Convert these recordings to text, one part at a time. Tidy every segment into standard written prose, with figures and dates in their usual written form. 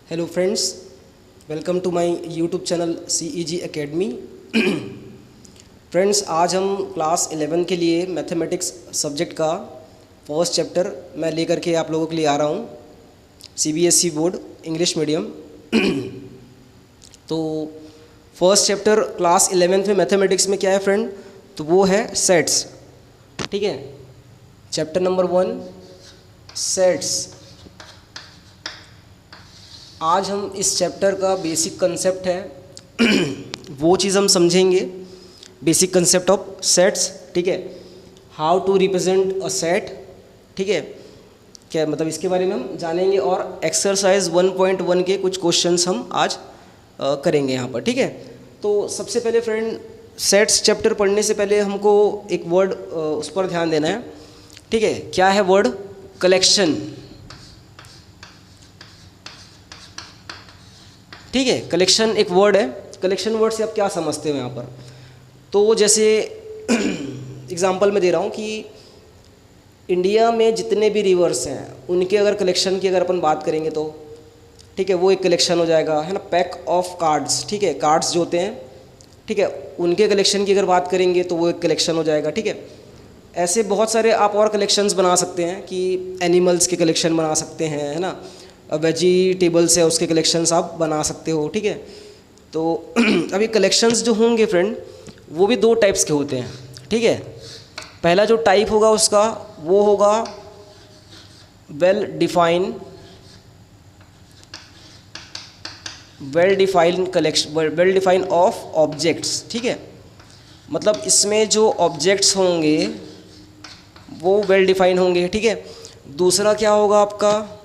Hello friends, welcome to my YouTube channel CEG academy. Friends, आज हम class 11 के लिए मैथमेटिक्स सब्जेक्ट का फर्स्ट चैप्टर मैं लेकर के आप लोगों के लिए आ रहा हूँ। CBSE board English medium. तो फर्स्ट चैप्टर क्लास 11 में मैथमेटिक्स में क्या है फ्रेंड? तो वो है सेट्स। ठीक है, चैप्टर नंबर 1 सेट्स। आज हम इस चैप्टर का बेसिक कंसेप्ट है वो चीज़ हम समझेंगे, बेसिक कंसेप्ट ऑफ सेट्स। ठीक है, how to represent a set. ठीक है, क्या मतलब इसके बारे में हम जानेंगे और एक्सरसाइज 1.1 के कुछ क्वेश्चंस हम आज करेंगे यहाँ पर। ठीक है, तो सबसे पहले फ्रेंड, सेट्स चैप्टर पढ़ने से पहले हमको एक वर्ड उस पर ध्यान देना है। ठीक है, क्या है वर्ड? कलेक्शन। ठीक है, कलेक्शन एक वर्ड है। कलेक्शन वर्ड से आप क्या समझते हो यहाँ पर? तो जैसे एग्जांपल मैं दे रहा हूँ कि इंडिया में जितने भी रिवर्स हैं उनके अगर कलेक्शन की अगर अपन बात करेंगे तो ठीक है, वो एक कलेक्शन हो जाएगा, है ना। पैक ऑफ कार्ड्स, ठीक है, कार्ड्स जो होते हैं, ठीक है, उनके कलेक्शन की अगर बात करेंगे तो वो एक कलेक्शन हो जाएगा। ठीक है, ऐसे बहुत सारे आप और कलेक्शंस बना सकते हैं कि एनिमल्स के कलेक्शन बना सकते हैं, है ना। वेजिटेबल्स है उसके कलेक्शंस आप बना सकते हो। ठीक है, तो अभी कलेक्शंस जो होंगे फ्रेंड वो भी दो टाइप्स के होते हैं। ठीक है, पहला जो टाइप होगा उसका वो होगा well defined collection, well defined of objects. ठीक है, मतलब इसमें जो ऑब्जेक्ट्स होंगे वो वेल डिफाइंड होंगे। ठीक है, दूसरा क्या होगा आपका,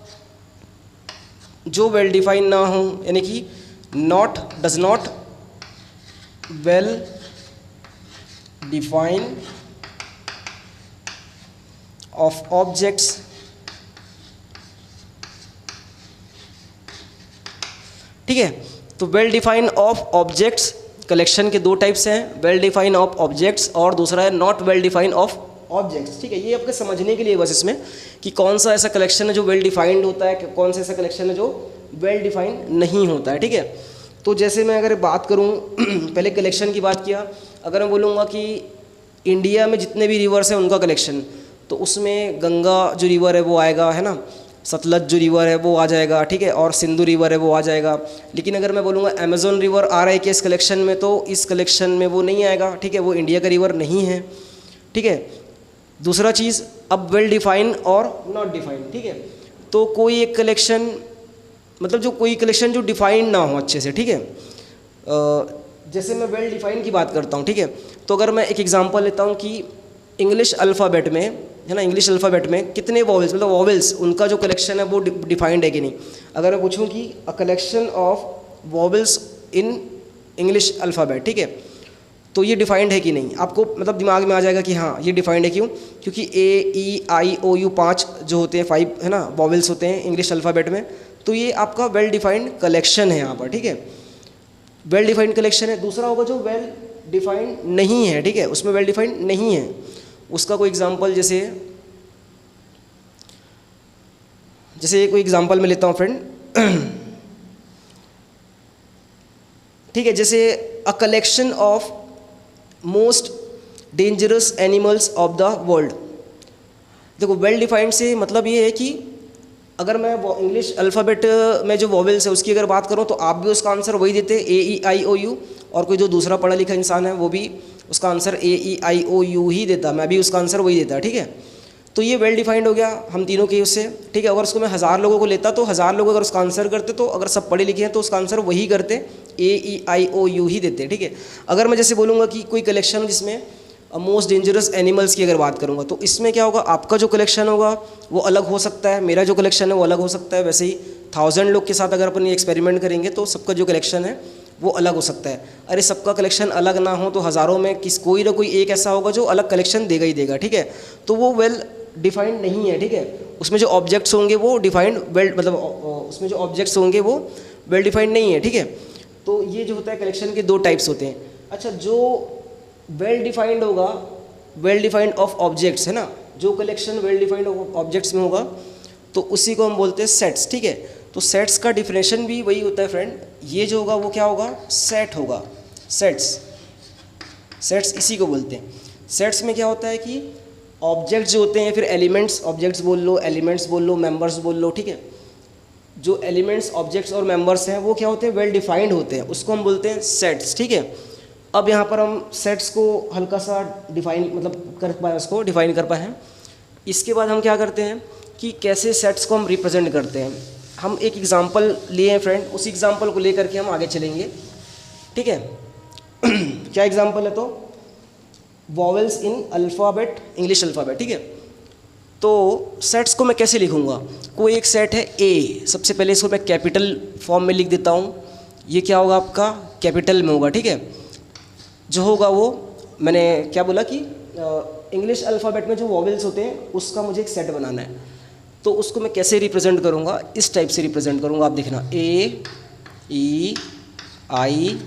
जो वेल डिफाइन ना हो, यानी कि does not well define of objects. ठीक है, तो well define of objects collection के दो टाइप्स हैं, वेल डिफाइन ऑफ ऑब्जेक्ट्स और दूसरा है not well define of objects. ठीक है, ये आपके समझने के लिए बस इसमें कि कौन सा ऐसा कलेक्शन है जो वेल डिफाइंड होता है, कौन सा ऐसा कलेक्शन है जो वेल डिफाइंड नहीं होता है। ठीक है, तो जैसे मैं अगर बात करूं पहले कलेक्शन की बात किया, अगर मैं बोलूँगा कि इंडिया में जितने भी रिवर्स हैं उनका कलेक्शन, तो उसमें गंगा जो रिवर है वो आएगा, है ना, सतलज जो रिवर है वो आ जाएगा। ठीक है, और सिंधु रिवर है वो आ जाएगा। लेकिन अगर मैं बोलूँगा अमेजोन रिवर आ रहा है कि इस कलेक्शन में, तो इस कलेक्शन में वो नहीं आएगा। ठीक है, वो इंडिया का रिवर नहीं है। ठीक है, दूसरा चीज़ अब वेल डिफाइन और नॉट डिफाइन। ठीक है, तो कोई एक कलेक्शन, मतलब जो कोई कलेक्शन जो डिफाइंड ना हो अच्छे से। ठीक है, जैसे मैं वेल डिफाइंड की बात करता हूँ। ठीक है, तो अगर मैं एक एग्जांपल लेता हूँ कि इंग्लिश अल्फ़ाबेट में, है ना, इंग्लिश अल्फ़ाबेट में कितने वॉवेल्स, मतलब वॉवेल्स उनका जो कलेक्शन है वो डिफाइंड है कि नहीं। अगर मैं पूछूँ कि अ collection of vowels in English alphabet, ठीक है, तो ये डिफाइंड है कि नहीं, आपको मतलब दिमाग में आ जाएगा कि हाँ ये डिफाइंड है। क्यों? क्योंकि AEIOU 5 जो होते हैं, 5, है ना, वॉवेल्स होते हैं इंग्लिश अल्फ़ाबेट में, तो ये आपका वेल डिफाइंड कलेक्शन है यहाँ पर। ठीक है, वेल डिफाइंड कलेक्शन है। दूसरा होगा जो वेल डिफाइंड नहीं है। ठीक है, उसमें वेल डिफाइंड नहीं है, उसका कोई एग्जांपल जैसे कोई एग्जांपल मैं लेता हूँ फ्रेंड। ठीक है, जैसे अ collection of most dangerous animals of the world. देखो, वेल डिफाइंड से मतलब ये है कि अगर मैं इंग्लिश अल्फ़ाबेट में जो वॉवेल्स है उसकी अगर बात करूँ तो आप भी उसका आंसर वही देते AEIOU, और कोई जो दूसरा पढ़ा लिखा इंसान है वो भी उसका आंसर AEIOU ही देता, मैं भी उसका आंसर वही देता। ठीक है, तो ये वेल डिफाइंड हो गया हम तीनों के उससे। ठीक है, अगर उसको मैं 1000 लोगों को लेता तो 1000 लोग अगर उसका आंसर करते, तो अगर सब पढ़े लिखे हैं तो उसका आंसर वही करते, AEIOU ही देते। ठीक है, अगर मैं जैसे बोलूँगा कि कोई कलेक्शन जिसमें मोस्ट डेंजरस एनिमल्स की अगर बात करूँगा, तो इसमें क्या होगा, आपका जो कलेक्शन होगा वो अलग हो सकता है, मेरा जो कलेक्शन है वो अलग हो सकता है। वैसे ही 1000 लोग के साथ अगर अपन ये एक्सपेरिमेंट करेंगे तो सबका जो कलेक्शन है वो अलग हो सकता है। अरे सबका कलेक्शन अलग ना हो तो हज़ारों में कोई ना कोई एक ऐसा होगा जो अलग कलेक्शन देगा ही देगा। ठीक है, तो वो वेल डिफाइंड नहीं है। ठीक है, उसमें जो ऑब्जेक्ट्स होंगे वो डिफाइंड वेल, मतलब उसमें जो ऑब्जेक्ट्स होंगे वो वेल डिफाइंड नहीं है। ठीक है, तो ये जो होता है कलेक्शन के दो टाइप्स होते हैं। अच्छा, जो वेल डिफाइंड होगा, वेल डिफाइंड ऑफ ऑब्जेक्ट्स, है ना, जो कलेक्शन वेल डिफाइंड ऑब्जेक्ट्स में होगा तो उसी को हम बोलते हैं सेट्स। ठीक है, तो सेट्स का डिफिनेशन भी वही होता है फ्रेंड, ये जो होगा वो क्या होगा, सेट होगा। सेट्स इसी को बोलते हैं। सेट्स में क्या होता है कि ऑब्जेक्ट्स जो होते हैं, फिर एलिमेंट्स, ऑब्जेक्ट्स बोल लो, एलिमेंट्स बोल लो, मेंबर्स बोल लो, ठीक है। जो एलिमेंट्स, ऑब्जेक्ट्स और मेंबर्स हैं वो क्या होते हैं, वेल डिफाइंड होते हैं, उसको हम बोलते हैं सेट्स, ठीक है। अब यहाँ पर हम सेट्स को हल्का सा डिफाइन मतलब कर पाए, उसको डिफाइन कर पाए हैं। इसके बाद हम क्या करते हैं कि कैसे सेट्स को हम रिप्रेजेंट करते हैं। हम एक एग्जांपल लिए हैं फ्रेंड, उसी एग्जांपल को लेकर के हम आगे चलेंगे, ठीक है। क्या एग्जांपल है, तो वॉवेल्स इन अल्फ़ाबेट, इंग्लिश अल्फ़ाबेट, ठीक है। तो सेट्स को मैं कैसे लिखूंगा, कोई एक सेट है ए, सबसे पहले इसको मैं कैपिटल फॉर्म में लिख देता हूँ। ये क्या होगा आपका, कैपिटल में होगा, ठीक है। जो होगा वो, मैंने क्या बोला कि इंग्लिश अल्फ़ाबेट में जो वॉवेल्स होते हैं उसका मुझे एक सेट बनाना है। तो उसको मैं कैसे रिप्रेजेंट करूँगा, इस टाइप से रिप्रेजेंट करूँगा, आप देखना, ए E I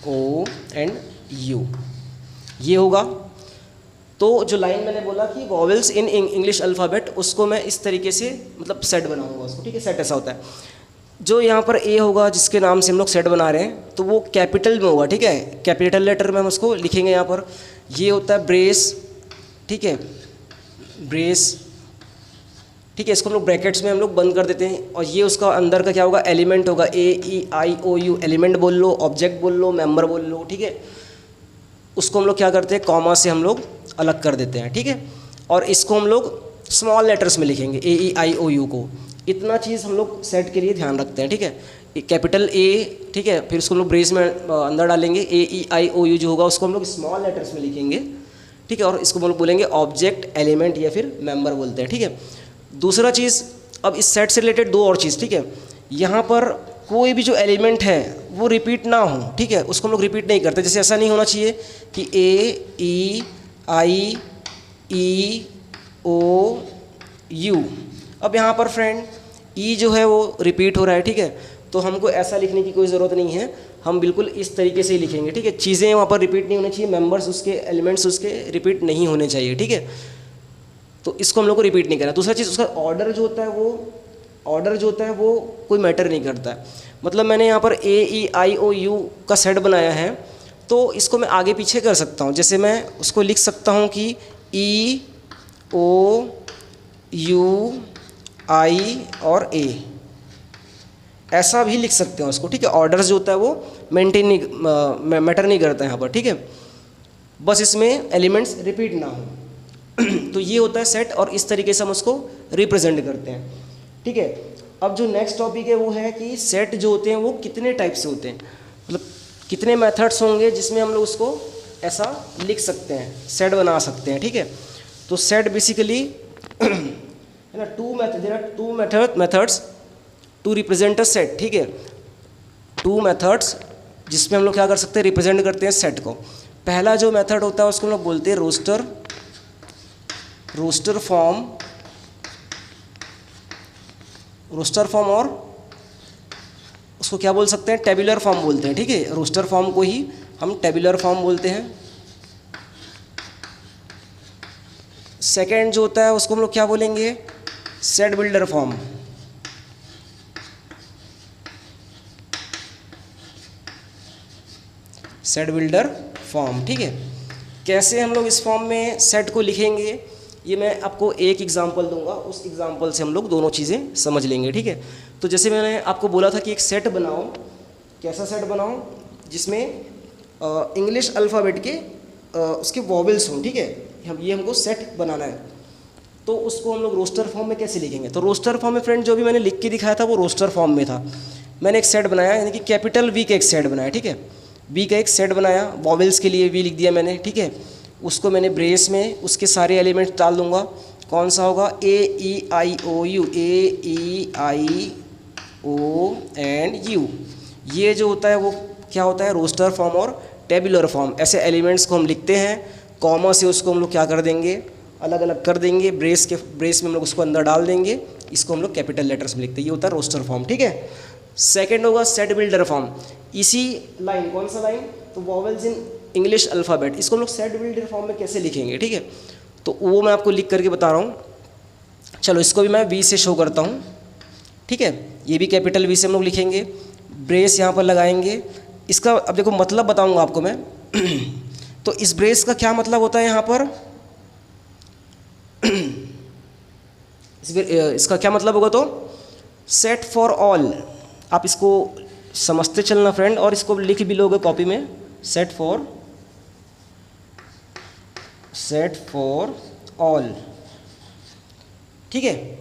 O and U, ये होगा। तो जो लाइन मैंने बोला कि वॉवेल्स इन इंग्लिश अल्फ़ाबेट, उसको मैं इस तरीके से मतलब सेट बनाऊंगा उसको, ठीक है। सेट ऐसा होता है, जो यहाँ पर ए होगा जिसके नाम से हम लोग सेट बना रहे हैं, तो वो कैपिटल में होगा, ठीक है। कैपिटल लेटर में हम उसको लिखेंगे यहाँ पर। ये होता है ब्रेस, ठीक है, ब्रेस, ठीक है। इसको हम लोग ब्रैकेट्स में हम लोग बंद कर देते हैं। और ये उसका अंदर का क्या होगा, एलिमेंट होगा, A E I O you, element बोल लो, ऑब्जेक्ट बोल लो, मेंबर बोल लो, ठीक है। उसको हम लोग क्या करते हैं, कॉमा से हम लोग अलग कर देते हैं, ठीक है। और इसको हम लोग स्मॉल लेटर्स में लिखेंगे, ए ई आई ओ यू को। इतना चीज़ हम लोग सेट के लिए ध्यान रखते हैं, ठीक है। कैपिटल ए, ठीक है, फिर उसको हम लोग ब्रेस में अंदर डालेंगे, ए ई आई ओ यू जो होगा उसको हम लोग स्मॉल लेटर्स में लिखेंगे, ठीक है। और इसको हम लोग बोलेंगे ऑब्जेक्ट, एलिमेंट या फिर मेंबर बोलते हैं, ठीक है। दूसरा चीज़, अब इस सेट से रिलेटेड दो और चीज़, ठीक है। यहाँ पर कोई भी जो एलिमेंट है वो रिपीट ना हो, ठीक है, उसको हम लोग रिपीट नहीं करते। जैसे ऐसा नहीं होना चाहिए कि ए E I E O you. अब यहाँ पर फ्रेंड ई जो है वो रिपीट हो रहा है, ठीक है। तो हमको ऐसा लिखने की कोई ज़रूरत नहीं है, हम बिल्कुल इस तरीके से ही लिखेंगे, ठीक है। चीज़ें वहाँ पर रिपीट नहीं होनी चाहिए, मेंबर्स उसके, एलिमेंट्स उसके रिपीट नहीं होने चाहिए, ठीक है। तो इसको हम लोग को रिपीट नहीं करना। दूसरा चीज़, उसका ऑर्डर जो होता है वो कोई मैटर नहीं करता है। मतलब मैंने यहाँ पर ए ई आई ओ यू का सेट बनाया है, तो इसको मैं आगे पीछे कर सकता हूँ। जैसे मैं उसको लिख सकता हूँ कि ई ओ यू आई और ए, ऐसा भी लिख सकते हैं उसको, ठीक है। ऑर्डर जो होता है वो मेंटेन नहीं, मैटर नहीं करता है यहाँ पर, ठीक है। बस इसमें एलिमेंट्स रिपीट ना हो। तो ये होता है सेट, और इस तरीके से हम उसको रिप्रेजेंट करते हैं, ठीक है। अब जो नेक्स्ट टॉपिक है वो है कि सेट जो होते हैं वो कितने टाइप से होते हैं, मतलब कितने मेथड्स होंगे जिसमें हम लोग उसको ऐसा लिख सकते हैं, सेट बना सकते हैं, ठीक है। तो सेट बेसिकली है ना, there are two methods to represent a set, ठीक है। टू मेथड्स जिसमें हम लोग क्या कर सकते हैं, रिप्रेजेंट करते हैं सेट को। पहला जो मेथड होता है उसको हम लोग बोलते हैं रोस्टर फॉर्म, और उसको क्या बोल सकते हैं, टेबुलर फॉर्म बोलते हैं, ठीक है। रोस्टर फॉर्म को ही हम टेबुलर फॉर्म बोलते हैं। सेकेंड जो होता है उसको हम लोग क्या बोलेंगे, set builder form. Set builder form, ठीक है। कैसे हम लोग इस फॉर्म में सेट को लिखेंगे, ये मैं आपको एक एग्जांपल दूंगा, उस एग्जांपल से हम लोग दोनों चीज़ें समझ लेंगे, ठीक है। तो जैसे मैंने आपको बोला था कि एक सेट बनाओ, कैसा सेट बनाओ, जिसमें इंग्लिश अल्फ़ाबेट के उसके वॉवेल्स हों, ठीक है। ये हमको सेट बनाना है। तो उसको हम लोग रोस्टर फॉर्म में कैसे लिखेंगे, तो रोस्टर फॉर्म में फ्रेंड जो भी मैंने लिख के दिखाया था वो रोस्टर फॉर्म में था। मैंने एक सेट बनाया, यानी कि कैपिटल वी का एक सेट बनाया, ठीक है। वी का एक सेट बनाया, वॉवेल्स के लिए वी लिख दिया मैंने, ठीक है। उसको मैंने ब्रेस में उसके सारे एलिमेंट्स डाल दूंगा। कौन सा होगा, A E I O U, A E I O and U. ये जो होता है वो क्या होता है, रोस्टर फॉर्म और टेबुलर फॉर्म। ऐसे एलिमेंट्स को हम लिखते हैं, कॉमा से उसको हम लोग क्या कर देंगे, अलग अलग कर देंगे, ब्रेस में हम लोग उसको अंदर डाल देंगे, इसको हम लोग कैपिटल लेटर्स में लिखते हैं। ये होता है रोस्टर फॉर्म, ठीक है। सेकेंड होगा सेट बिल्डर फॉर्म। इसी लाइन, कौन सा लाइन, तो वॉवेल्स इन इंग्लिश अल्फ़ाबेट, इसको हम लोग सेट बिल्डर फॉर्म में कैसे लिखेंगे, ठीक है। तो वो मैं आपको लिख करके बता रहा हूँ। चलो इसको भी मैं वी से शो करता हूँ, ठीक है। ये भी कैपिटल वी से हम लोग लिखेंगे, ब्रेस यहाँ पर लगाएंगे। इसका अब देखो मतलब बताऊंगा आपको मैं तो इस ब्रेस का क्या मतलब होता है यहाँ पर इसका क्या मतलब होगा, तो सेट फॉर ऑल। आप इसको समझते चलना फ्रेंड, और इसको लिख भी लोगे कॉपी में, सेट फॉर ऑल, ठीक है।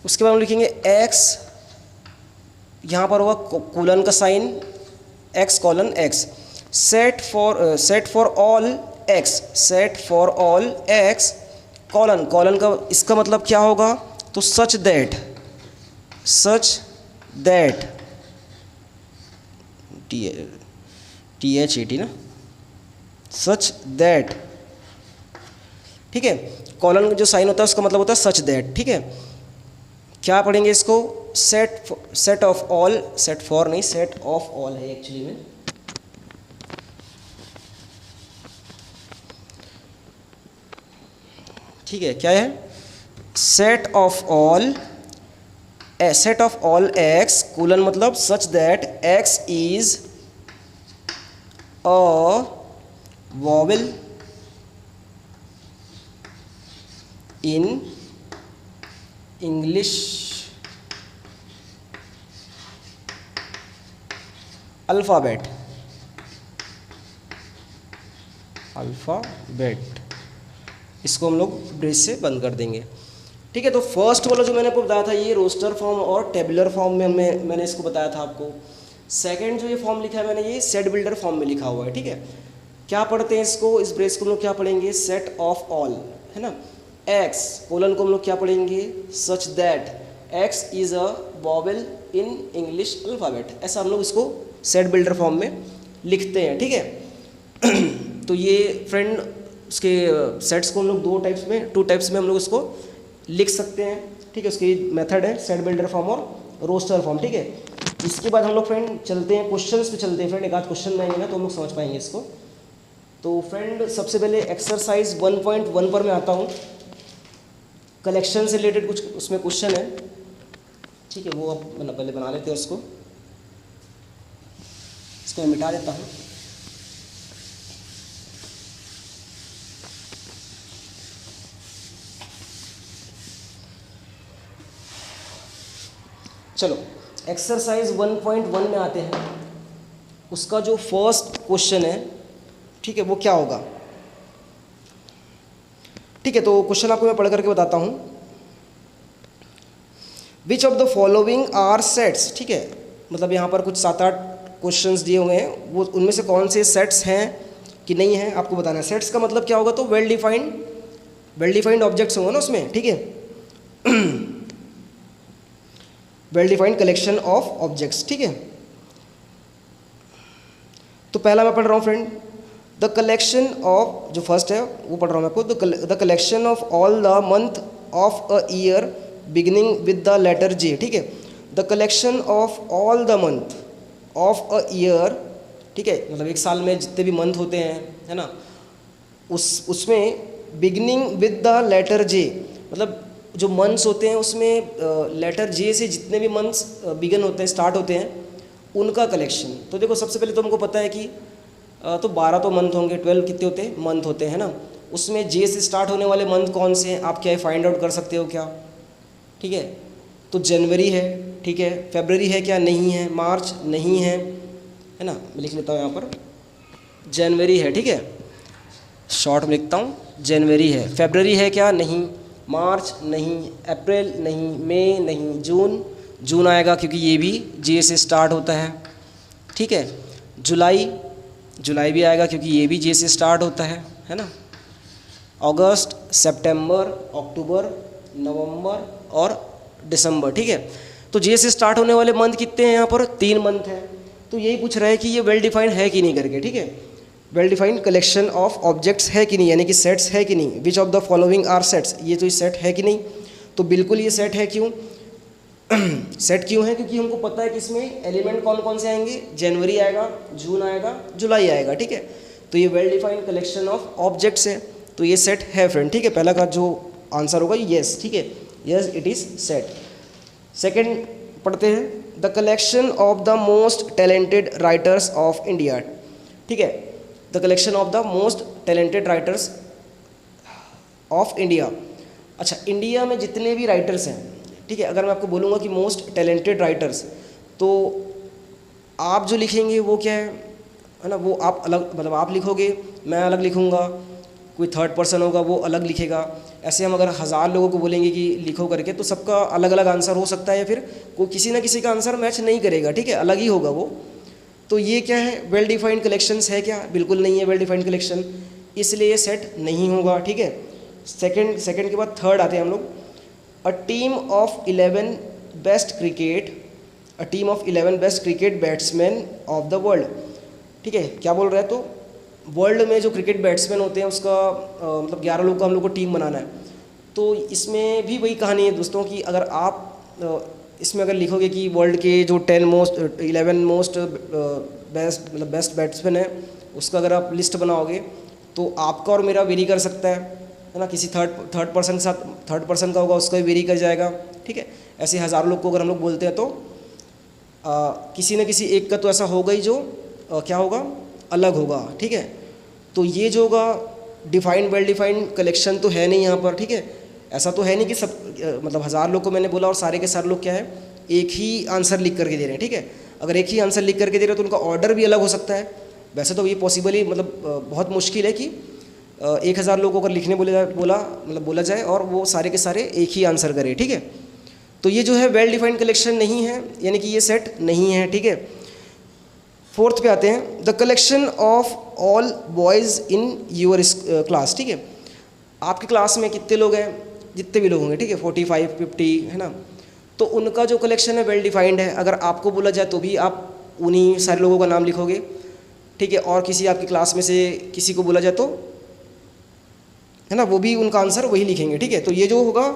उसके बाद हम लिखेंगे एक्स, यहाँ पर होगा कोलन का sign, x colon x, set for all x, set for all x colon, colon का इसका मतलब क्या होगा, तो सच दैट THAT ना, सच दैट, ठीक है। कॉलन जो साइन होता है उसका मतलब होता है सच दैट, ठीक है। क्या पढ़ेंगे इसको, set of all, set for नहीं, सेट ऑफ ऑल है एक्चुअली में, ठीक है। क्या है, set of all x colon मतलब such that x is a vowel in English alphabet, इसको हम लोग ब्रेस से बंद कर देंगे, ठीक है। तो फर्स्ट वाला जो मैंने आपको बताया था ये रोस्टर फॉर्म और टेबुलर फॉर्म में मैंने इसको बताया था आपको। सेकंड जो ये फॉर्म लिखा है मैंने, ये सेट बिल्डर फॉर्म में लिखा हुआ है, ठीक है। क्या पढ़ते हैं इसको, इस ब्रेस को हम लोग क्या पढ़ेंगे, सेट ऑफ ऑल, है ना। एक्स कोलन को हम लोग क्या पढ़ेंगे, सच that x is a vowel in English alphabet, ऐसा हम लोग इसको सेट बिल्डर फॉर्म में लिखते हैं, ठीक है। तो ये फ्रेंड उसके सेट्स को हम लोग टू टाइप्स में हम लोग इसको लिख सकते हैं, ठीक है। उसकी मेथड है सेट बिल्डर फॉर्म और रोस्टर फॉर्म, ठीक है। इसके बाद हम लोग फ्रेंड चलते हैं क्वेश्चंस पे चलते हैं फ्रेंड, एक आध क्वेश्चन आएंगे ना तो हम लोग समझ पाएंगे इसको। तो फ्रेंड सबसे पहले एक्सरसाइज 1.1 पर मैं आता हूँ, कलेक्शन से रिलेटेड कुछ उसमें क्वेश्चन है, ठीक है। वो आप पहले बना लेते हैं उसको, इसको मैं मिटा देता हूँ। चलो एक्सरसाइज 1.1 में आते हैं, उसका जो फर्स्ट क्वेश्चन है, ठीक है, वो क्या होगा, ठीक है। तो क्वेश्चन आपको मैं पढ़ करके बताता हूँ। Which of the following are sets, ठीक है, मतलब यहाँ पर कुछ 7-8 क्वेश्चंस दिए हुए हैं, वो उनमें से कौन से सेट्स हैं कि नहीं हैं आपको बताना है। सेट्स का मतलब क्या होगा, तो वेल डिफाइंड ऑब्जेक्ट्स होंगे ना उसमें, ठीक है। Well defined collection of objects, ठीक है। तो पहला मैं पढ़ रहा हूँ फ्रेंड, द कलेक्शन ऑफ, जो फर्स्ट है वो पढ़ रहा हूँ मैं आपको, the collection of all the month of a year beginning with the letter J, ठीक है। The collection of all the month of a year, ठीक है, मतलब एक साल में जितने भी मंथ होते हैं, है ना, उसमें बिगिनिंग विद द लेटर जे, मतलब जो मंथ्स होते हैं उसमें लेटर जे से जितने भी मंथ्स बिगन होते हैं, स्टार्ट होते हैं, उनका कलेक्शन। तो देखो सबसे पहले तो हमको पता है कि तो 12 तो मंथ होंगे, 12 कितने होते हैं, मंथ होते हैं ना। उसमें जे से स्टार्ट होने वाले मंथ कौन से हैं, आप क्या फाइंड आउट कर सकते हो क्या, ठीक है। तो जनवरी है, ठीक है, फरवरी है क्या, नहीं है, मार्च नहीं है ना, मैं लिख लेता हूँ यहाँ पर जनवरी है, ठीक है, शॉर्ट में लिखता हूँ, जनवरी है। फरवरी है क्या, नहीं, मार्च नहीं, अप्रैल नहीं, मई नहीं, जून आएगा क्योंकि ये भी जे से स्टार्ट होता है, ठीक है। जुलाई भी आएगा क्योंकि ये भी जे से स्टार्ट होता है ना। अगस्त, सितंबर, अक्टूबर, नवंबर और दिसंबर, ठीक है। तो जे से स्टार्ट होने वाले मंथ कितने हैं यहाँ पर, 3 मंथ हैं। तो यही पूछ रहा है कि ये वेल डिफाइंड है कि नहीं करके, ठीक है। Well defined collection of objects है कि नहीं, यानी कि सेट्स है कि नहीं। Which of the following are sets, ये तो सेट है कि नहीं, तो बिल्कुल ये सेट है। क्यों सेट क्यों है, क्योंकि हमको पता है कि इसमें एलिमेंट कौन कौन से आएंगे, जनवरी आएगा, जून आएगा, जुलाई आएगा, ठीक है। तो ये well defined collection of objects है, तो ये सेट है फ्रेंड, ठीक है। पहला का जो आंसर होगा येस, ठीक है, yes it is set. Second पढ़ते हैं, the collection of the most talented writers of India. ठीक है, the collection of the most talented writers of India. अच्छा, इंडिया में जितने भी राइटर्स हैं, ठीक है, अगर मैं आपको बोलूँगा कि मोस्ट टैलेंटेड राइटर्स, तो आप जो लिखेंगे वो क्या है ना, वो आप अलग, मतलब आप लिखोगे, मैं अलग लिखूँगा, कोई थर्ड पर्सन होगा वो अलग लिखेगा। ऐसे हम अगर 1000 लोगों को बोलेंगे कि लिखो करके, तो सबका अलग अलग आंसर हो सकता है, या फिर कोई किसी ना किसी का आंसर मैच नहीं करेगा, ठीक है, अलग ही होगा वो। तो ये क्या है, वेल डिफाइंड कलेक्शंस है क्या? बिल्कुल नहीं है वेल डिफाइंड कलेक्शन, इसलिए सेट नहीं होगा। ठीक है, सेकंड के बाद थर्ड आते हैं हम लोग, a team of 11 best cricket, a team of 11 best cricket batsman of the world. ठीक है, क्या बोल रहा है, तो वर्ल्ड में जो क्रिकेट बैट्समैन होते हैं उसका मतलब 11 लोग का हम लोग को टीम बनाना है। तो इसमें भी वही कहानी है दोस्तों कि अगर आप इसमें अगर लिखोगे कि वर्ल्ड के जो 11 मोस्ट बेस्ट बैट्समैन है, उसका अगर आप लिस्ट बनाओगे तो आपका और मेरा वेरी कर सकता है ना, किसी थर्ड पर्सन के साथ, थर्ड पर्सन का होगा उसका भी वेरी कर जाएगा। ठीक है, ऐसे 1000 लोग को अगर हम लोग बोलते हैं तो किसी न किसी एक का तो ऐसा होगा ही जो क्या होगा, अलग होगा। ठीक है, तो ये जो होगा डिफाइंड वेल डिफाइंड कलेक्शन तो है नहीं यहाँ पर। ठीक है, ऐसा तो है नहीं कि सब मतलब 1000 लोग को मैंने बोला और सारे के सारे लोग क्या है, एक ही आंसर लिख करके दे रहे हैं। ठीक है, अगर एक ही आंसर लिख करके दे रहे हैं तो उनका ऑर्डर भी अलग हो सकता है। वैसे तो ये पॉसिबल ही, मतलब बहुत मुश्किल है कि 1000 लोगों को अगर लिखने बोला जाए और वो सारे के सारे एक ही आंसर करें। ठीक है, तो ये जो है वेल डिफाइंड कलेक्शन नहीं है, यानी कि ये सेट नहीं है। ठीक है, फोर्थ पे आते हैं, the collection of all boys in your class. ठीक है, आपकी क्लास में कितने लोग हैं, जितने भी लोग होंगे, ठीक है, 45 50 है ना, तो उनका जो कलेक्शन है वेल डिफाइंड है। अगर आपको बोला जाए तो भी आप उन्हीं सारे लोगों का नाम लिखोगे। ठीक है, और किसी आपकी क्लास में से किसी को बोला जाए तो है ना, वो भी उनका आंसर वही लिखेंगे। ठीक है, तो ये जो होगा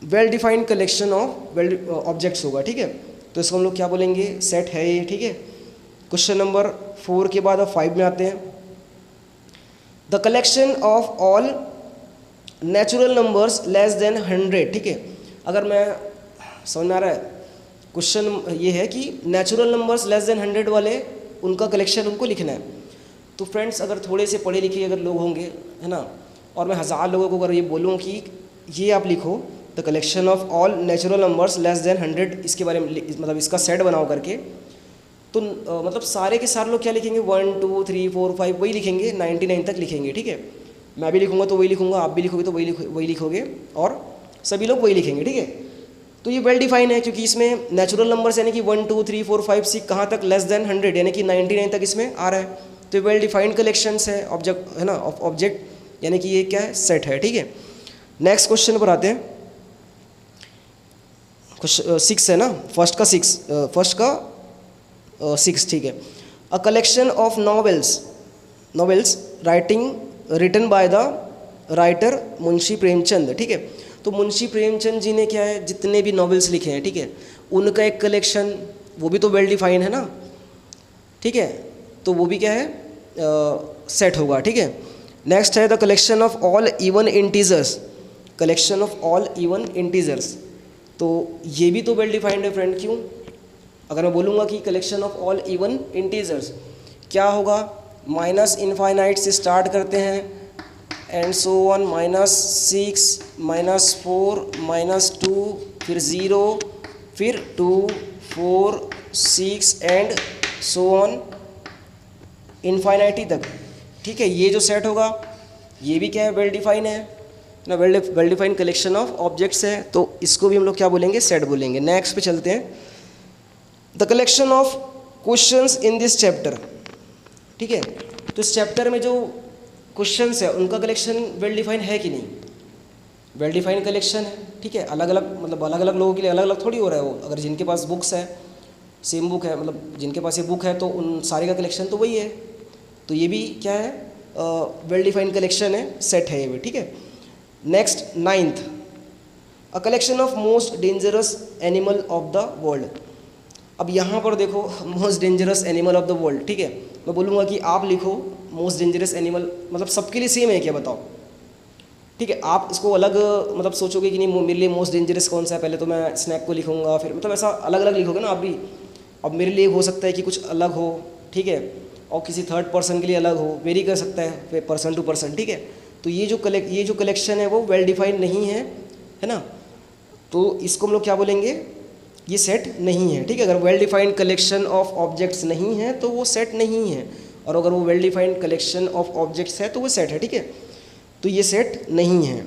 well defined collection of well objects होगा। ठीक है, तो इसको हम लोग क्या बोलेंगे, सेट है ये। ठीक है, क्वेश्चन नंबर 4 के बाद अब 5 में आते हैं, the collection of all natural numbers less than 100। ठीक है, अगर मैं समझ में आ रहा है, क्वेश्चन ये है कि नेचुरल नंबर्स लेस देन 100 वाले उनका कलेक्शन उनको लिखना है। तो फ्रेंड्स, अगर थोड़े से पढ़े लिखे अगर लोग होंगे, है ना, और मैं 1000 लोगों को अगर ये बोलूँ कि ये आप लिखो the collection of all natural numbers less than 100, इसके बारे में मतलब इसका सेट बनाओ करके, तो मतलब सारे के सारे लोग क्या लिखेंगे, 1 2 3 4 5 वही लिखेंगे, 99 तक लिखेंगे। ठीक है, मैं भी लिखूंगा तो वही लिखूंगा, आप भी लिखोगे तो वही लिखोगे, और सभी लोग वही लिखेंगे। ठीक है, तो ये वेल डिफाइन है क्योंकि इसमें नेचुरल नंबर्स यानी कि 1 2 3 4 5 6 कहाँ तक, लेस देन 100 यानी कि 99 तक इसमें आ रहा है। तो वेल डिफाइंड कलेक्शंस है, ऑब्जेक्ट है ना, ऑब्जेक्ट यानी कि ये क्या है, सेट है। ठीक है, नेक्स्ट क्वेश्चन पर आते हैं, 6 है ना, फर्स्ट का 6। ठीक है, a collection of novels written by the writer Munshi Premchand. ठीक है, तो मुंशी प्रेमचंद जी ने क्या है, जितने भी नॉवेल्स लिखे हैं, ठीक है, उनका एक कलेक्शन, वो भी तो वेल डिफाइन है ना। ठीक है, तो वो भी क्या है, सेट होगा। ठीक है, नेक्स्ट है the collection of all even integers, collection of all even integers, तो ये भी तो वेल डिफाइंड है फ्रेंड। क्यों, अगर मैं बोलूँगा कि collection of all even integers क्या होगा, माइनस इनफाइनाइट से स्टार्ट करते हैं एंड सो ऑन, -6 -4 -2 फिर 0 फिर 2 4 6 एंड सो ऑन इनफाइनाइटी तक। ठीक है, ये जो सेट होगा ये भी क्या है, वेल डिफाइन है ना, well define collection of objects है, तो इसको भी हम लोग क्या बोलेंगे, सेट बोलेंगे। नेक्स्ट पे चलते हैं, the collection of questions in this chapter. ठीक है, तो इस चैप्टर में जो क्वेश्चंस है उनका कलेक्शन वेल डिफाइन है कि नहीं, वेल डिफाइन कलेक्शन है। ठीक है, अलग अलग लोगों के लिए अलग अलग थोड़ी हो रहा है वो, अगर जिनके पास बुक्स है, सेम बुक है, मतलब जिनके पास ये बुक है तो उन सारे का कलेक्शन तो वही है, तो ये भी क्या है, वेल डिफाइंड कलेक्शन है, सेट है ये भी। ठीक है, next 9th, a collection of most dangerous animal of the world. अब यहाँ पर देखो, most dangerous animal of the world. ठीक है, मैं बोलूँगा कि आप लिखो मोस्ट डेंजरस एनिमल, मतलब सबके लिए सेम है क्या, बताओ, ठीक है। आप इसको अलग मतलब सोचोगे कि नहीं मेरे लिए मोस्ट डेंजरस कौन सा है, पहले तो मैं स्नैक को लिखूंगा, फिर मतलब ऐसा अलग अलग लिखोगे ना आप भी। अब मेरे लिए हो सकता है कि कुछ अलग हो, ठीक है, और किसी थर्ड पर्सन के लिए अलग हो, वेरी कर सकता है पर्सन टू पर्सन, ठीक है। तो ये जो कलेक्शन है वो वेल डिफाइंड नहीं है ना, तो इसको हम लोग क्या बोलेंगे, ये सेट नहीं है, ठीक है। अगर well defined collection of objects नहीं है तो वो सेट नहीं है, और अगर वो well defined collection of objects है तो वो सेट है, ठीक है। तो ये सेट नहीं है,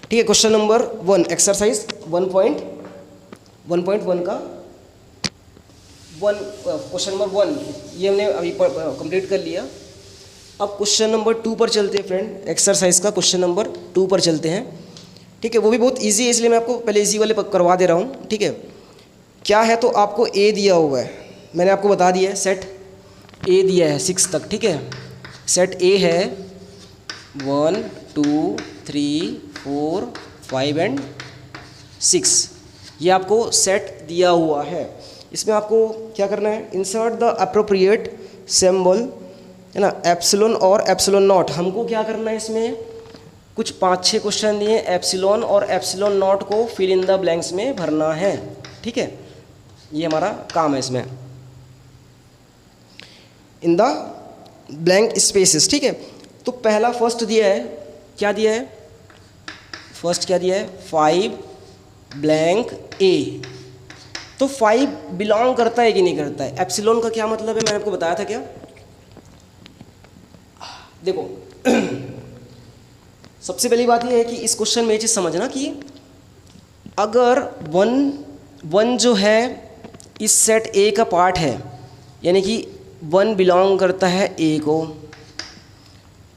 ठीक है। क्वेश्चन नंबर 1 एक्सरसाइज 1.1 का क्वेश्चन नंबर 1 ये हमने अभी कंप्लीट कर लिया। अब क्वेश्चन नंबर 2 पर चलते हैं फ्रेंड, एक्सरसाइज का क्वेश्चन नंबर 2 पर चलते हैं, ठीक है। वो भी बहुत इजी है, इसलिए मैं आपको पहले इजी वाले करवा दे रहा हूँ, ठीक है। क्या है, तो आपको ए दिया हुआ है, मैंने आपको बता दिया है, सेट ए दिया है 6 तक, ठीक है। सेट ए है 1 2 3 4 5 एंड 6, ये आपको सेट दिया हुआ है। इसमें आपको क्या करना है, इंसर्ट द अप्रोप्रिएट सिंबल, है ना, एप्सिलॉन और एप्सिलॉन नॉट। हमको क्या करना है, इसमें कुछ 5-6 क्वेश्चन दिए, एप्सिलॉन और एप्सिलॉन नॉट को फिल इन द ब्लैंक्स में भरना है, ठीक है। ये हमारा काम है इसमें, इन द ब्लैंक स्पेसेस, ठीक है। तो पहला फर्स्ट दिया है, क्या दिया है, फर्स्ट क्या दिया है, 5 ब्लैंक ए। तो 5 बिलोंग करता है कि नहीं करता है, एप्सिलॉन का क्या मतलब है, मैंने आपको बताया था क्या, देखो सबसे पहली बात यह है कि इस क्वेश्चन में ये चीज़ समझना कि अगर वन जो है इस सेट ए का पार्ट है, यानी कि 1 बिलोंग करता है ए को,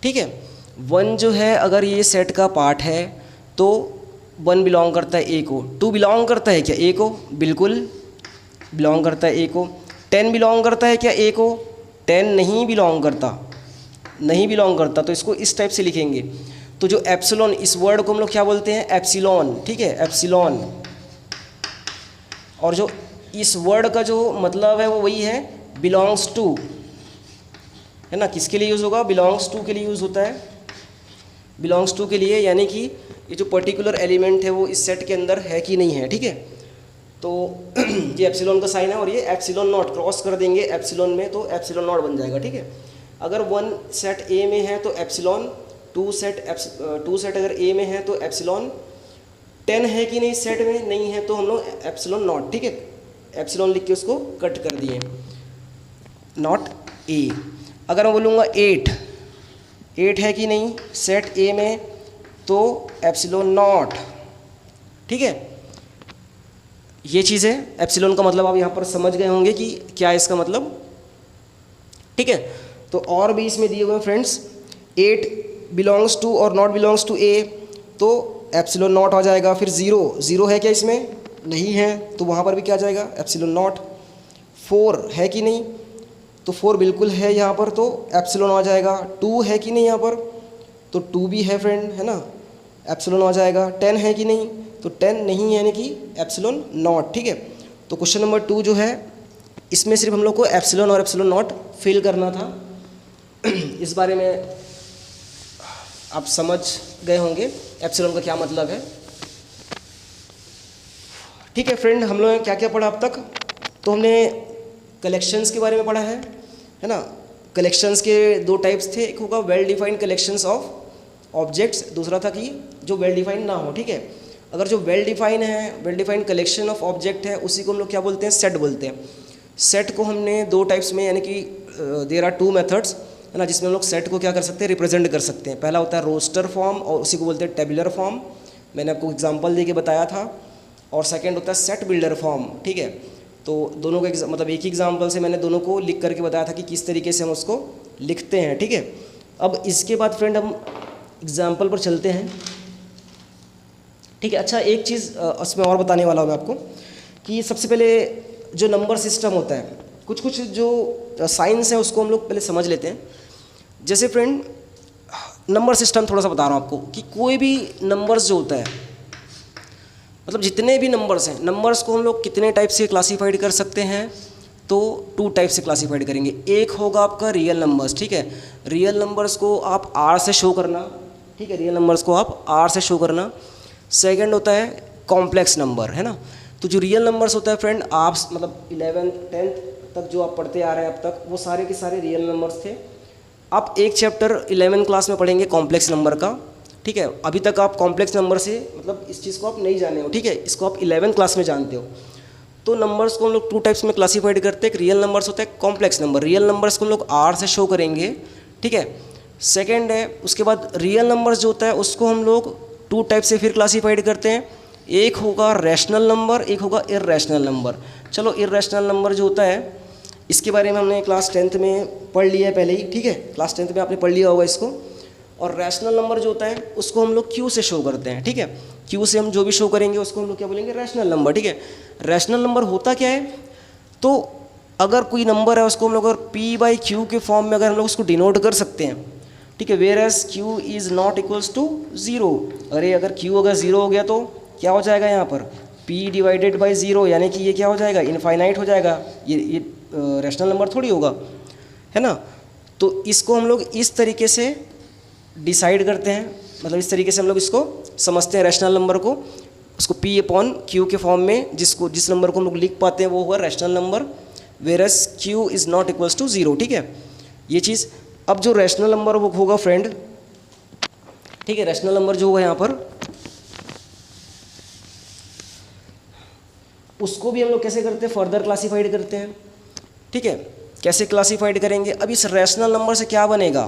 ठीक है। 1 जो है अगर ये सेट का पार्ट है तो 1 बिलोंग करता है ए को। 2 बिलोंग करता है क्या ए को, बिल्कुल बिलोंग करता है ए को। 10 बिलोंग करता है क्या ए को, 10 नहीं बिलोंग करता, तो इसको इस टाइप से लिखेंगे। तो जो एप्सिलॉन, इस वर्ड को हम लोग क्या बोलते हैं, एप्सिलॉन, ठीक है, एप्सिलॉन। और जो इस वर्ड का जो मतलब है वो वही है बिलोंग्स टू, है ना, किसके लिए यूज़ होगा, बिलोंग्स टू के लिए यूज़ होता है, बिलोंग्स टू के लिए, यानी कि ये जो पर्टिकुलर एलिमेंट है वो इस सेट के अंदर है कि नहीं है, ठीक है। तो ये एप्सिलॉन का साइन है, और ये एप्सिलॉन नॉट क्रॉस कर देंगे एप्सिलॉन में तो एप्सिलॉन नॉट बन जाएगा, ठीक है। अगर 1 सेट ए में है तो एप्सिलॉन, 2 सेट अगर ए में है तो एप्सिलॉन, 10 है कि नहीं सेट में, नहीं है तो हम लोग एप्सिलॉन नॉट, ठीक है, एप्सिलॉन लिख के उसको कट कर दिए, नॉट ए। अगर मैं बोलूँगा 8 है कि नहीं सेट ए में, तो एप्सिलॉन नॉट, ठीक है। ये चीज़ है, एप्सिलॉन का मतलब आप यहाँ पर समझ गए होंगे कि क्या है इसका मतलब, ठीक है। तो और भी इसमें दिए हुए हैं फ्रेंड्स, 8 बिलोंग्स टू और नॉट बिलोंग्स टू ए, तो एप्सिलॉन नॉट आ जाएगा। फिर 0 है क्या इसमें, नहीं है, तो वहाँ पर भी क्या आ जाएगा, एप्सिलॉन नॉट। 4 है कि नहीं, तो 4 बिल्कुल है यहाँ पर, तो एप्सिलॉन आ जाएगा। 2 है कि नहीं यहाँ पर, तो 2 भी है फ्रेंड, है ना, एप्सिलॉन आ जाएगा। 10 है कि नहीं, तो 10 नहीं है, यानी कि एप्सिलॉन नॉट, ठीक है। तो क्वेश्चन नंबर 2 जो है इसमें सिर्फ हम लोग को एप्सिलॉन और एप्सिलॉन नॉट फिल करना था। इस बारे में आप समझ गए होंगे एप्सिलॉन का क्या मतलब है, ठीक है फ्रेंड। हम लोगों ने क्या क्या पढ़ा अब तक, तो हमने कलेक्शंस के बारे में पढ़ा है ना। कलेक्शंस के 2 टाइप्स थे, एक होगा well defined collections of objects, दूसरा था कि जो वेल डिफाइंड ना हो, ठीक है। अगर जो वेल डिफाइन है, well defined collection of object है, उसी को हम लोग क्या बोलते हैं, सेट बोलते हैं। सेट को हमने 2 टाइप्स में, यानी कि देयर आर 2 मेथड्स, है ना, जिसमें हम लोग सेट को क्या कर सकते हैं, रिप्रेजेंट कर सकते हैं। पहला होता है रोस्टर फॉर्म, और उसी को बोलते हैं टेबुलर फॉर्म, मैंने आपको एग्जांपल दे के बताया था। और सेकंड होता है सेट बिल्डर फॉर्म, ठीक है। तो दोनों का मतलब एक ही एग्जांपल से मैंने दोनों को लिख करके बताया था कि किस तरीके से हम उसको लिखते हैं, ठीक है। अब इसके बाद फ्रेंड हम एग्जाम्पल पर चलते हैं, ठीक है। अच्छा, एक चीज़ उसमें और बताने वाला हूँ मैं आपको कि सबसे पहले जो नंबर सिस्टम होता है, कुछ जो साइंस है उसको हम लोग पहले समझ लेते हैं। जैसे फ्रेंड नंबर सिस्टम थोड़ा सा बता रहा हूँ आपको कि कोई भी नंबर्स जो होता है, मतलब जितने भी नंबर्स हैं, नंबर्स को हम लोग कितने टाइप से क्लासीफाइड कर सकते हैं, तो 2 टाइप से क्लासीफाइड करेंगे। एक होगा आपका रियल नंबर्स, ठीक है। रियल नंबर्स को आप आर से शो करना, ठीक है, रियल नंबर्स को आप आर से शो करना। सेकंड होता है कॉम्प्लेक्स नंबर, है ना। तो जो रियल नंबर्स होता है फ्रेंड, आप मतलब 11th 10th तक जो आप पढ़ते आ रहे हैं अब तक, वो सारे के सारे रियल नंबर्स थे। आप एक चैप्टर 11th क्लास में पढ़ेंगे कॉम्प्लेक्स नंबर का, ठीक है। अभी तक आप कॉम्प्लेक्स नंबर से मतलब इस चीज़ को आप नहीं जाने हो, ठीक है, इसको आप 11th क्लास में जानते हो। तो नंबर्स को हम लोग 2 टाइप्स में क्लासीफाइड करते हैं। एक रियल नंबर्स होता है, कॉम्प्लेक्स नंबर। रियल नंबर्स को हम लोग आर से शो करेंगे, ठीक है। सेकेंड है, उसके बाद रियल नंबर्स जो होता है उसको हम लोग 2 टाइप से फिर क्लासीफाइड करते हैं। एक होगा रैशनल नंबर, एक होगा इर्रेशनल नंबर। चलो इर्रेशनल नंबर जो होता है इसके बारे में हमने क्लास 10th में पढ़ लिया है पहले ही, ठीक है, क्लास 10th में आपने पढ़ लिया होगा इसको। और रैशनल नंबर जो होता है उसको हम लोग क्यू से शो करते हैं, ठीक है। क्यू से हम जो भी शो करेंगे उसको हम लोग क्या बोलेंगे, रैशनल नंबर, ठीक है। रैशनल नंबर होता क्या है, तो अगर कोई नंबर है उसको हम लोग अगर p/q के फॉर्म में अगर हम लोग उसको डिनोट कर सकते हैं, ठीक है, whereas q is not equals to 0। अगर q अगर 0 हो गया तो क्या हो जाएगा यहाँ पर, p/0, यानी कि ये क्या हो जाएगा, इनफाइनाइट हो जाएगा। ये रैशनल नंबर थोड़ी होगा, है ना। तो इसको हम लोग इस तरीके से डिसाइड करते हैं, मतलब इस तरीके से हम लोग इसको समझते हैं रैशनल नंबर को। उसको p/q के फॉर्म में जिस नंबर को हम लोग लिख पाते हैं वो होगा rational number, whereas q is not equals to 0, ठीक है, ये चीज़। अब जो रैशनल नंबर वो होगा फ्रेंड, ठीक है, रैशनल नंबर जो होगा यहाँ पर उसको भी हम लोग कैसे करते हैं, फर्दर क्लासीफाइड करते हैं, ठीक है। कैसे क्लासीफाइड करेंगे, अब इस रैशनल नंबर से क्या बनेगा,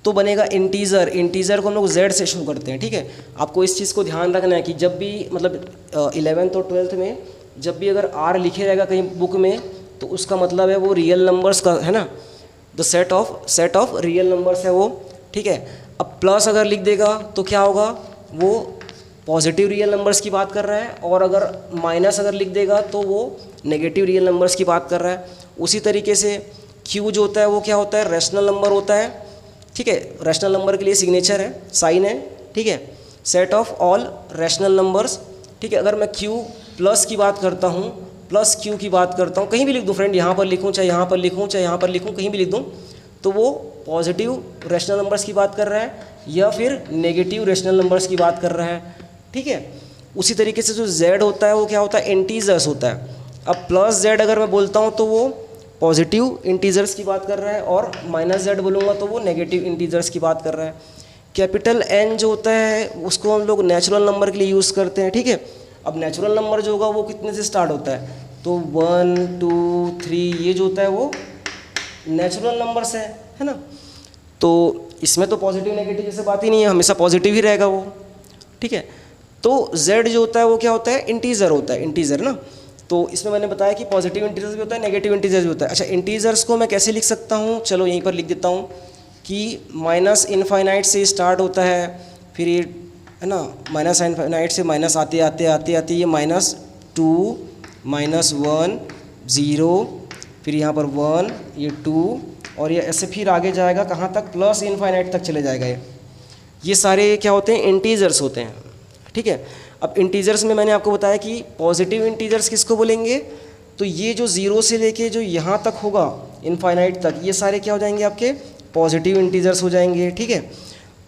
तो बनेगा इंटीजर। इंटीजर को हम लोग z से शो करते हैं, ठीक है। आपको इस चीज़ को ध्यान रखना है कि जब भी मतलब 11th और 12th में जब भी अगर r लिखे रहेगा कहीं बुक में तो उसका मतलब है वो रियल नंबर्स का, है ना, the set of real numbers है वो, ठीक है। अब प्लस अगर लिख देगा तो क्या होगा, वो पॉजिटिव रियल नंबर्स की बात कर रहा है, और अगर माइनस अगर लिख देगा तो वो नेगेटिव रियल नंबर्स की बात कर रहा है। उसी तरीके से क्यू जो होता है वो क्या होता है, रैशनल नंबर होता है, ठीक है। रैशनल नंबर के लिए सिग्नेचर है, साइन है, ठीक है, set of all rational numbers, ठीक है। अगर मैं क्यू प्लस की बात करता हूँ, प्लस क्यू की बात करता हूँ, कहीं भी लिख दूँ फ्रेंड, यहाँ पर लिखूँ चाहे यहाँ पर लिखूँ चाहे यहाँ पर लिखूँ, कहीं भी लिख दूँ, तो वो पॉजिटिव रैशनल नंबर्स की बात कर रहा है या फिर नेगेटिव रैशनल नंबर्स की बात कर रहा है, ठीक है। उसी तरीके से जो z होता है वो क्या होता है, इंटीजर्स होता है। अब प्लस z अगर मैं बोलता हूँ तो वो पॉजिटिव इंटीजर्स की बात कर रहा है, और माइनस z बोलूँगा तो वो नेगेटिव इंटीजर्स की बात कर रहा है। कैपिटल N जो होता है उसको हम लोग नेचुरल नंबर के लिए यूज़ करते हैं, ठीक है। अब नेचुरल नंबर जो होगा वो कितने से स्टार्ट होता है, तो 1 2 3 ये जो होता है वो नेचुरल नंबर्स है ना। तो इसमें तो पॉजिटिव नेगेटिव जैसे बात ही नहीं है, हमेशा पॉजिटिव ही रहेगा वो, ठीक है। तो z जो होता है वो क्या होता है, इंटीजर होता है, इंटीजर ना। तो इसमें मैंने बताया कि पॉजिटिव इंटीजर्स भी होता है, नेगेटिव इंटीजर्स भी होता है। अच्छा, इंटीजर्स को मैं कैसे लिख सकता हूँ, चलो यहीं पर लिख देता हूँ कि माइनस इनफाइनाइट से स्टार्ट होता है, फिर ये है ना, माइनस इनफाइनाइट से माइनस आते आते आते आते ये -2 -1 0, फिर यहाँ पर 1 ये 2, और ये ऐसे फिर आगे जाएगा कहाँ तक, प्लस इनफाइनाइट तक चले जाएगा। ये सारे क्या होते हैं, इंटीजर्स होते हैं, ठीक है। अब इंटीजर्स में मैंने आपको बताया कि पॉजिटिव इंटीजर्स किसको बोलेंगे, तो ये जो 0 से लेके जो यहाँ तक होगा इनफाइनाइट तक, ये सारे क्या हो जाएंगे, आपके पॉजिटिव इंटीजर्स हो जाएंगे, ठीक है।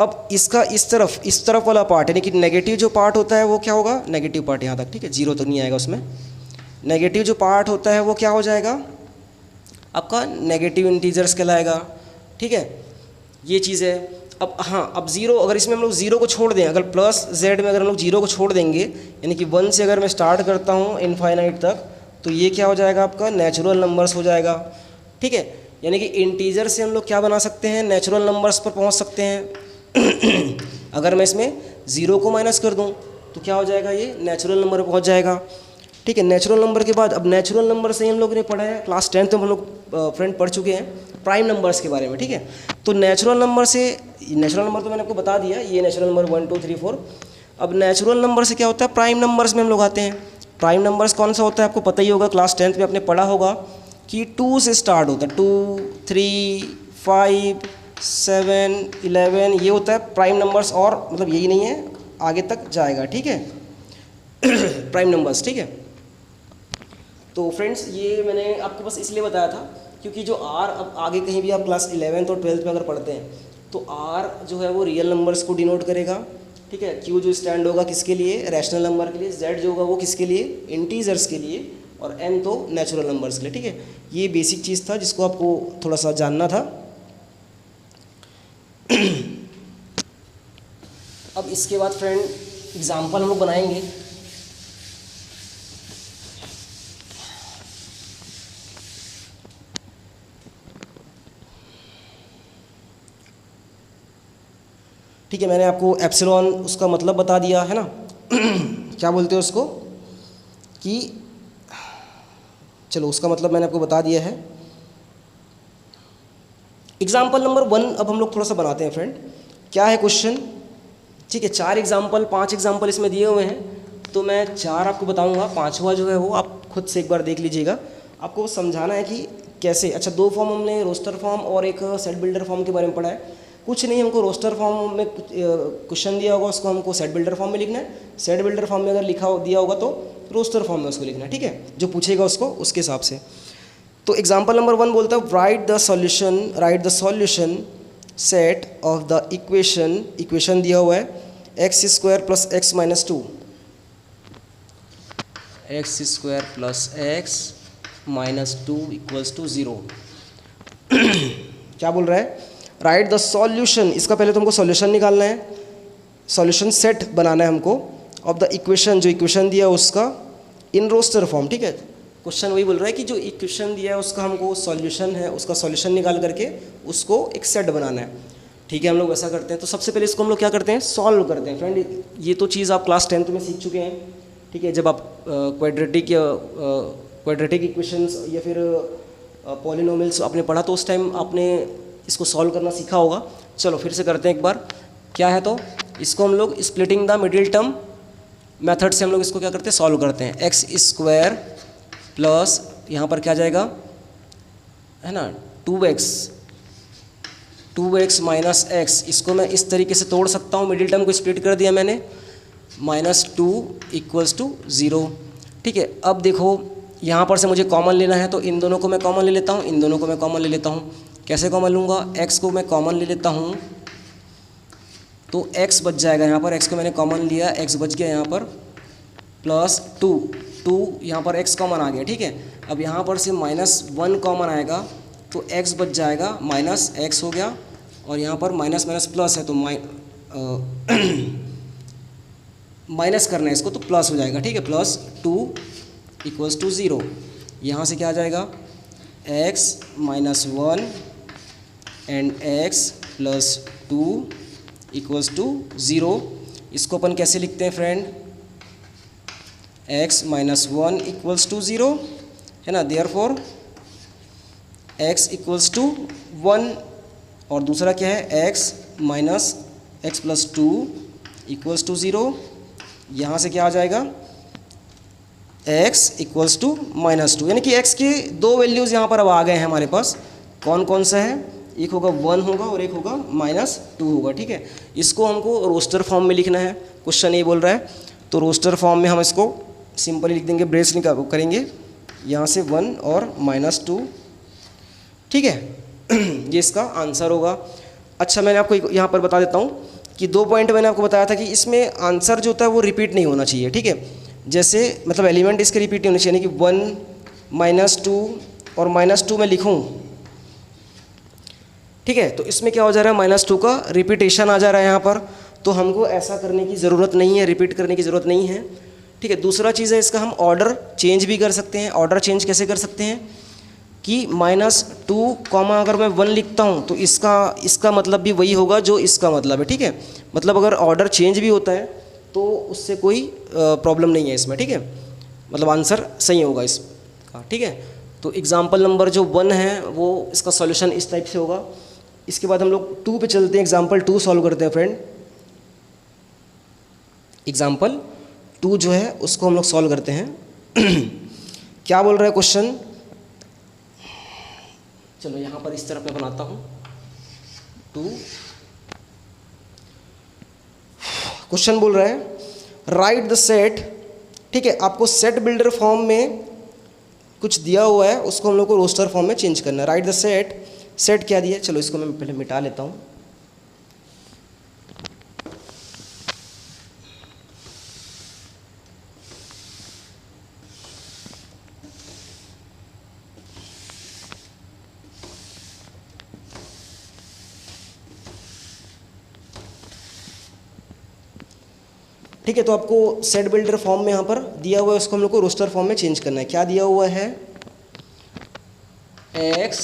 अब इसका इस तरफ वाला पार्ट यानी कि नेगेटिव जो पार्ट होता है वो क्या होगा, नेगेटिव पार्ट यहाँ तक, ठीक है, 0 तक नहीं आएगा उसमें। नेगेटिव जो पार्ट होता है वो क्या हो जाएगा, आपका नेगेटिव इंटीजर्स कहलाएगा, ठीक है, ये चीज़ है। अब हाँ, अब 0 अगर इसमें हम लोग 0 को छोड़ दें, अगर प्लस z में अगर हम लोग 0 को छोड़ देंगे, यानी कि 1 से अगर मैं स्टार्ट करता हूँ इनफाइनाइट तक, तो ये क्या हो जाएगा, आपका नेचुरल नंबर्स हो जाएगा, ठीक है। यानी कि इंटीजर से हम लोग क्या बना सकते हैं, नेचुरल नंबर्स पर पहुँच सकते हैं। अगर मैं इसमें 0 को माइनस कर दूँ तो क्या हो जाएगा, ये नेचुरल नंबर पर पहुँच जाएगा, ठीक है। नेचुरल नंबर के बाद अब नेचुरल नंबर से ही हम लोग ने पढ़ा है, क्लास 10th में हम लोग फ्रेंड पढ़ चुके हैं प्राइम नंबर्स के बारे में, ठीक है। तो नेचुरल नंबर से, नेचुरल नंबर तो मैंने आपको बता दिया, ये नेचुरल नंबर 1 2 3 4। अब नेचुरल नंबर से क्या होता है, प्राइम नंबर्स में हम लोग आते हैं। प्राइम नंबर्स कौन सा होता है, आपको पता ही होगा, क्लास 10th में आपने पढ़ा होगा कि 2 से स्टार्ट होता है, 2 3 5 7 11, ये होता है प्राइम नंबर्स, और मतलब यही नहीं है, आगे तक जाएगा, ठीक है। प्राइम नंबर्स, ठीक है। तो फ्रेंड्स ये मैंने आपको बस इसलिए बताया था क्योंकि जो r अब आगे कहीं भी आप क्लास 11th और 12th में अगर पढ़ते हैं तो आर जो है वो रियल नंबर्स को डिनोट करेगा, ठीक है। क्यू जो स्टैंड होगा किसके लिए, रैशनल नंबर के लिए। जेड जो होगा वो किसके लिए, इंटीजर्स के लिए। और एन तो नेचुरल नंबर्स के लिए, ठीक है। ये बेसिक चीज़ था जिसको आपको थोड़ा सा जानना था। अब इसके बाद फ्रेंड एग्जाम्पल हम लोग बनाएंगे। ठीक है, मैंने आपको एप्सिलॉन उसका मतलब बता दिया है ना। क्या बोलते हैं उसको कि, चलो उसका मतलब मैंने आपको बता दिया है। एग्जाम्पल नंबर 1 अब हम लोग थोड़ा सा बनाते हैं फ्रेंड। क्या है क्वेश्चन, ठीक है। 4 एग्जाम्पल 5 एग्जाम्पल इसमें दिए हुए हैं, तो मैं 4 आपको बताऊंगा, 5वां जो है वो आप खुद से एक बार देख लीजिएगा। आपको समझाना है कि कैसे। अच्छा, 2 फॉर्म हमने रोस्टर फॉर्म और एक सेट बिल्डर फॉर्म के बारे में पढ़ा है। कुछ नहीं, हमको रोस्टर फॉर्म में क्वेश्चन दिया होगा, उसको हमको सेट बिल्डर फॉर्म में लिखना है। सेट बिल्डर फॉर्म में अगर लिखा दिया होगा तो रोस्टर फॉर्म में उसको लिखना है, ठीक है। जो पूछेगा उसको उसके हिसाब से। तो एग्जाम्पल नंबर 1 बोलता है right the solution set of the equation दिया हुआ है x² + x - 2, x² + x - 2 = 0। क्या बोल रहा है, राइट द सॉल्यूशन, इसका पहले तो हमको सॉल्यूशन निकालना है, सॉल्यूशन सेट बनाना है हमको ऑफ द इक्वेशन, जो इक्वेशन दिया है उसका इन रोस्टर फॉर्म, ठीक है। क्वेश्चन वही बोल रहा है कि जो इक्वेशन दिया है उसका हमको सॉल्यूशन है, उसका सॉल्यूशन निकाल करके उसको एक सेट बनाना है, ठीक है। हम लोग वैसा करते हैं। तो सबसे पहले इसको हम लोग क्या करते हैं, सॉल्व करते हैं फ्रेंड। ये तो चीज़ आप क्लास 10th में सीख चुके हैं, ठीक है। जब आप क्वाड्रेटिक इक्वेशंस या फिर पॉलिनोमियल्स आपने पढ़ा तो उस टाइम आपने इसको सॉल्व करना सीखा होगा। चलो फिर से करते हैं एक बार। क्या है, तो इसको हम लोग splitting the middle term method से हम लोग इसको क्या करते हैं, सॉल्व करते हैं। x² प्लस यहाँ पर क्या जाएगा, है ना, 2x माइनस x। इसको मैं इस तरीके से तोड़ सकता हूँ, मिडिल टर्म को स्प्लिट कर दिया मैंने, -2 = 0, ठीक है। अब देखो यहाँ पर से मुझे कॉमन लेना है, तो इन दोनों को मैं कॉमन ले लेता हूँ, इन दोनों को मैं कॉमन ले लेता हूँ। कैसे कॉमन लूँगा, x को मैं कॉमन ले लेता हूँ तो x बच जाएगा यहाँ पर, x को मैंने कॉमन लिया, x बच गया यहाँ पर, +2 यहाँ पर x कॉमन आ गया, ठीक है। अब यहाँ पर से -1 कॉमन आएगा तो x बच जाएगा, -x हो गया, और यहाँ पर माइनस प्लस है तो माइनस करना है इसको तो प्लस हो जाएगा, ठीक है। +2 = 0। यहाँ से क्या आ जाएगा, x - 1 एंड x + 2 = 0। इसको अपन कैसे लिखते हैं फ्रेंड, x - 1 = 0, है ना। देयरफॉर x = 1, और दूसरा क्या है, x + 2 = 0। यहाँ से क्या आ जाएगा, x = -2, यानी कि x की 2 वैल्यूज़ यहाँ पर अब आ गए हैं हमारे पास। कौन कौन सा है, एक होगा 1 होगा और एक होगा -2 होगा, ठीक है। इसको हमको रोस्टर फॉर्म में लिखना है, क्वेश्चन ये बोल रहा है। तो रोस्टर फॉर्म में हम इसको सिंपली लिख देंगे, ब्रेस करेंगे यहाँ से 1 और -2, ठीक है। ये इसका आंसर होगा। अच्छा, मैंने आपको यहाँ पर बता देता हूँ कि 2 पॉइंट मैंने आपको बताया था कि इसमें आंसर जो होता है वो रिपीट नहीं होना चाहिए, ठीक है। जैसे मतलब एलिमेंट इसके रिपीट नहीं होने चाहिए, यानी कि 1 -2 और -2 में लिखूँ, ठीक है। तो इसमें क्या हो जा रहा है, -2 का रिपीटेशन आ जा रहा है यहाँ पर, तो हमको ऐसा करने की ज़रूरत नहीं है, रिपीट करने की ज़रूरत नहीं है, ठीक है। दूसरा चीज़ है, इसका हम ऑर्डर चेंज भी कर सकते हैं। ऑर्डर चेंज कैसे कर सकते हैं कि -2, अगर मैं 1 लिखता हूँ तो इसका मतलब भी वही होगा जो इसका मतलब है, ठीक है। मतलब अगर ऑर्डर चेंज भी होता है तो उससे कोई प्रॉब्लम नहीं है इसमें, ठीक है। मतलब आंसर सही होगा इसका, ठीक है। तो एग्जाम्पल नंबर जो 1 है वो इसका सॉल्यूशन इस टाइप से होगा। इसके बाद हम लोग 2 पे चलते हैं, एग्जाम्पल 2 सॉल्व करते हैं फ्रेंड। एग्जाम्पल 2 जो है उसको हम लोग सॉल्व करते हैं। क्या बोल रहा है क्वेश्चन, चलो यहाँ पर इस तरफ मैं बनाता हूँ 2। क्वेश्चन बोल रहा है राइट द सेट, ठीक है। आपको सेट बिल्डर फॉर्म में कुछ दिया हुआ है, उसको हम लोग को रोस्टर फॉर्म में चेंज करना है। राइट द सेट क्या दिया है, चलो इसको मैं पहले मिटा लेता हूँ। ठीक है। तो आपको सेट बिल्डर फॉर्म में यहाँ पर दिया हुआ है, उसको हम लोग को रोस्टर फॉर्म में चेंज करना है। क्या दिया हुआ है, x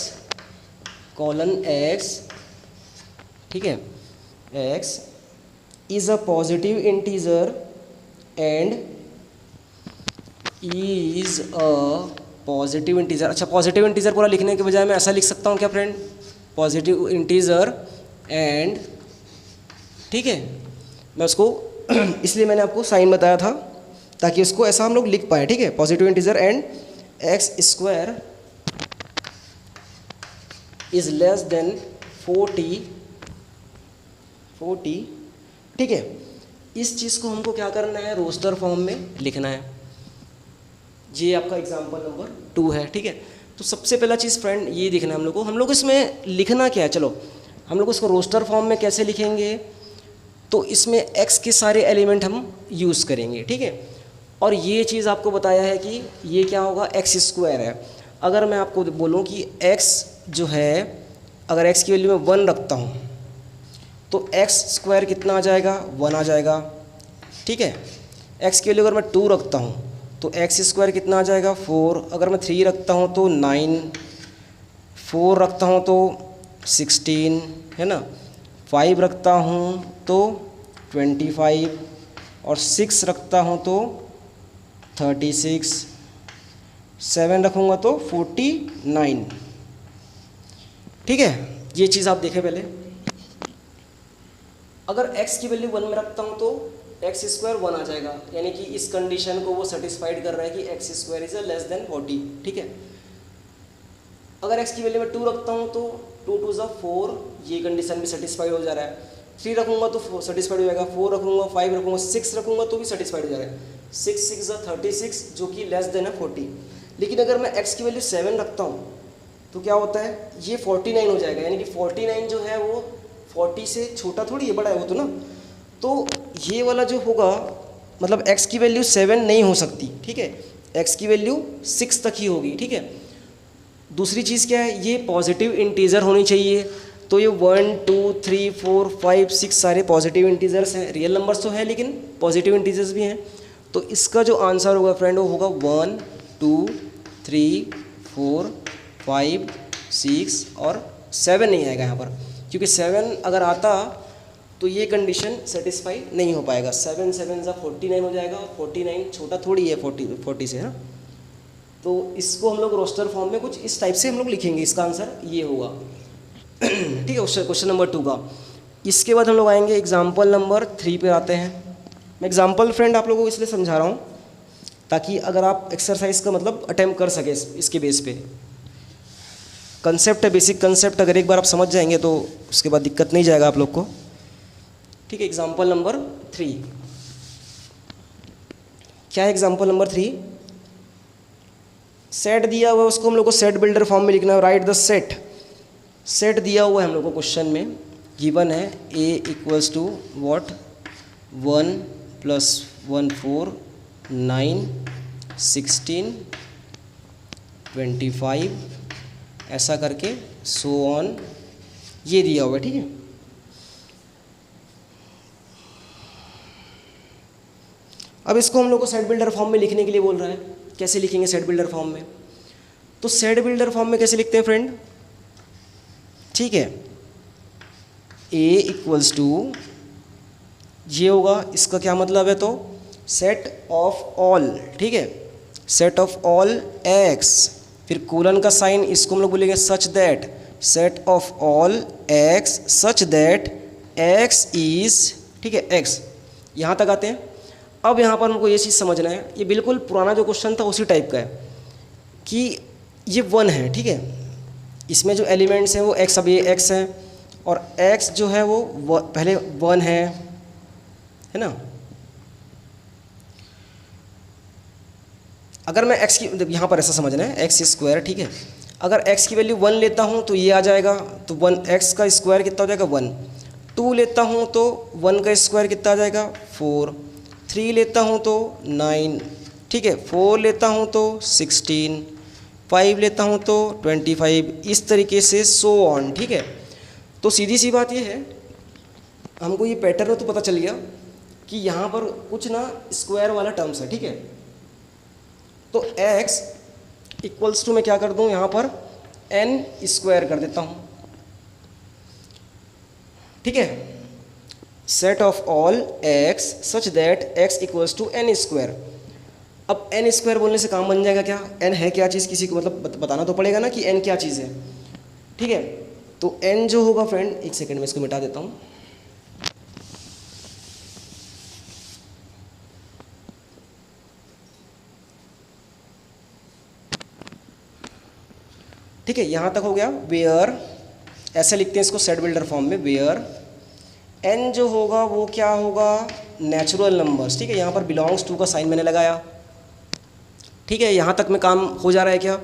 कॉलन x, ठीक है, x is a positive integer and is a positive integer. अच्छा, पॉजिटिव इंटीजर पूरा लिखने के बजाय मैं ऐसा लिख सकता हूँ क्या फ्रेंड, पॉजिटिव इंटीजर एंड, ठीक है, मैं उसको इसलिए मैंने आपको साइन बताया था ताकि उसको ऐसा हम लोग लिख पाए, ठीक है, positive integer and x square is less than 40, ठीक है। इस चीज़ को हमको क्या करना है, रोस्टर फॉर्म में लिखना है। ये आपका एग्जाम्पल नंबर 2 है, ठीक है। तो सबसे पहला चीज़ फ्रेंड ये देखना है हम लोग इसमें लिखना क्या है। चलो हम लोग उसको रोस्टर फॉर्म में कैसे लिखेंगे, तो इसमें x के सारे एलिमेंट हम यूज़ करेंगे, ठीक है। और ये चीज़ आपको बताया है कि ये क्या होगा, एक्स स्क्वायर है। अगर मैं आपको बोलूँ कि x जो है, अगर x की वैल्यू में 1 रखता हूँ तो x स्क्वायर कितना आ जाएगा, 1 आ जाएगा, ठीक है। x की वैल्यू अगर मैं 2 रखता हूँ तो x स्क्वायर कितना आ जाएगा, 4। अगर मैं 3 रखता हूँ तो 9, 4 रखता हूँ तो 16, है ना, 5 रखता हूँ तो 25 और 6 रखता हूँ तो 36, 7 रखूँगा तो 49, ठीक है। ये चीज़ आप देखें पहले। अगर x की वैल्यू 1 में रखता हूँ तो एक्स स्क्वायर 1 आ जाएगा, यानी कि इस कंडीशन को वो सेटिस्फाइड कर रहा है कि x square is less than 40, ठीक है। अगर x की वैल्यू में 2 रखता हूँ तो 2 2 ज़ा 4, ये कंडीशन भी सेटिस्फाइड हो जा रहा है। 3 रखूँगा तो सेटिस्फाइड हो जाएगा, 4 रखूँगा, 5 रखूँगा, 6 रखूँगा तो भी सेटिस्फाइड हो जा रहा है। 6 6 ज़ा 36 जो कि लेस देन है 40। लेकिन अगर मैं x की वैल्यू 7 रखता हूँ तो क्या होता है, ये 49 हो जाएगा, यानी कि 49 जो है वो 40 से छोटा थोड़ी है, बड़ा है वो तो ना। तो ये वाला जो होगा, मतलब x की वैल्यू 7 नहीं हो सकती, ठीक है, x की वैल्यू 6 तक ही होगी, ठीक है। दूसरी चीज़ क्या है, ये पॉजिटिव इंटीजर होनी चाहिए। तो ये 1 2 3 4 5 6 सारे पॉजिटिव इंटीजर्स हैं, रियल नंबर्स तो हैं लेकिन पॉजिटिव इंटीजर्स भी हैं। तो इसका जो आंसर होगा फ्रेंड वो होगा 1 2 3 4 5 6 और 7 नहीं आएगा यहाँ पर, क्योंकि 7 अगर आता तो ये कंडीशन सेटिस्फाई नहीं हो पाएगा। 7 7 ज़ा 49 हो जाएगा, 49 छोटा थोड़ी है 40 से, है ना। तो इसको हम लोग रोस्टर फॉर्म में कुछ इस टाइप से हम लोग लिखेंगे, इसका आंसर ये होगा, ठीक है, क्वेश्चन नंबर 2 का। इसके बाद हम लोग आएंगे एग्जाम्पल नंबर 3 पे आते हैं। मैं एग्जाम्पल फ्रेंड आप लोगों को इसलिए समझा रहा हूँ ताकि अगर आप एक्सरसाइज का मतलब अटैम्प्ट कर सके इसके बेस पे। कंसेप्ट है, बेसिक कंसेप्ट, अगर एक बार आप समझ जाएंगे तो उसके बाद दिक्कत नहीं जाएगा आप लोग को, ठीक है। एग्जाम्पल नंबर 3 क्या है, एग्जाम्पल नंबर 3 सेट दिया हुआ है, उसको हम लोग को सेट बिल्डर फॉर्म में लिखना है। राइट द सेट, सेट दिया हुआ है हम लोग को क्वेश्चन में, गिवन है a इक्वल्स टू वॉट 1 + 1 4 9 16 25 ऐसा करके सो ऑन, ये दिया हुआ है, ठीक है। अब इसको हम लोग को सेट बिल्डर फॉर्म में लिखने के लिए बोल रहा है। कैसे लिखेंगे सेट बिल्डर फॉर्म में, तो सेट बिल्डर फॉर्म में कैसे लिखते हैं फ्रेंड, ठीक है, a इक्वल्स टू, ये होगा, इसका क्या मतलब है, तो सेट ऑफ ऑल, ठीक है, सेट ऑफ ऑल x, फिर कोलन का साइन, इसको हम लोग बोलेंगे such that, set of all x such that x is, ठीक है, x। यहाँ तक आते हैं। अब यहाँ पर हमको ये चीज़ समझना है, ये बिल्कुल पुराना जो क्वेश्चन था उसी टाइप का है कि ये 1 है, ठीक है, इसमें जो एलिमेंट्स हैं वो x, अब ये x है और x जो है वो पहले 1 है ना। अगर मैं x की, यहाँ पर ऐसा समझना है, x स्क्वायर, ठीक है, अगर x की वैल्यू 1 लेता हूँ तो ये आ जाएगा, तो 1x का स्क्वायर कितना हो जाएगा 1, 2 लेता हूँ तो 1 का स्क्वायर कितना आ जाएगा 4, 3 लेता हूँ तो 9, ठीक है, 4 लेता हूँ तो 16, 5 लेता हूँ तो 25, इस तरीके से सो ऑन, ठीक है। तो सीधी सी बात ये है, हमको ये पैटर्न तो पता चल गया। कि यहाँ पर कुछ ना स्क्वायर वाला टर्म्स है, ठीक है। तो x इक्वल्स टू मैं क्या कर दूँ यहाँ पर n स्क्वायर कर देता हूँ, ठीक है। Set of all x such that x equals to n square. अब n स्क्वायर बोलने से काम बन जाएगा क्या, n है क्या चीज़, किसी को मतलब बताना तो पड़ेगा ना कि n क्या चीज़ है, ठीक है। तो n जो होगा फ्रेंड, एक सेकंड में इसको मिटा देता हूँ। ठीक है, यहाँ तक हो गया। वेयर, ऐसे लिखते हैं इसको सेट बिल्डर फॉर्म में, वेयर n जो होगा वो क्या होगा, नेचुरल नंबर्स, ठीक है। यहाँ पर बिलोंग्स टू का साइन मैंने लगाया, ठीक है। यहाँ तक में काम हो जा रहा है क्या,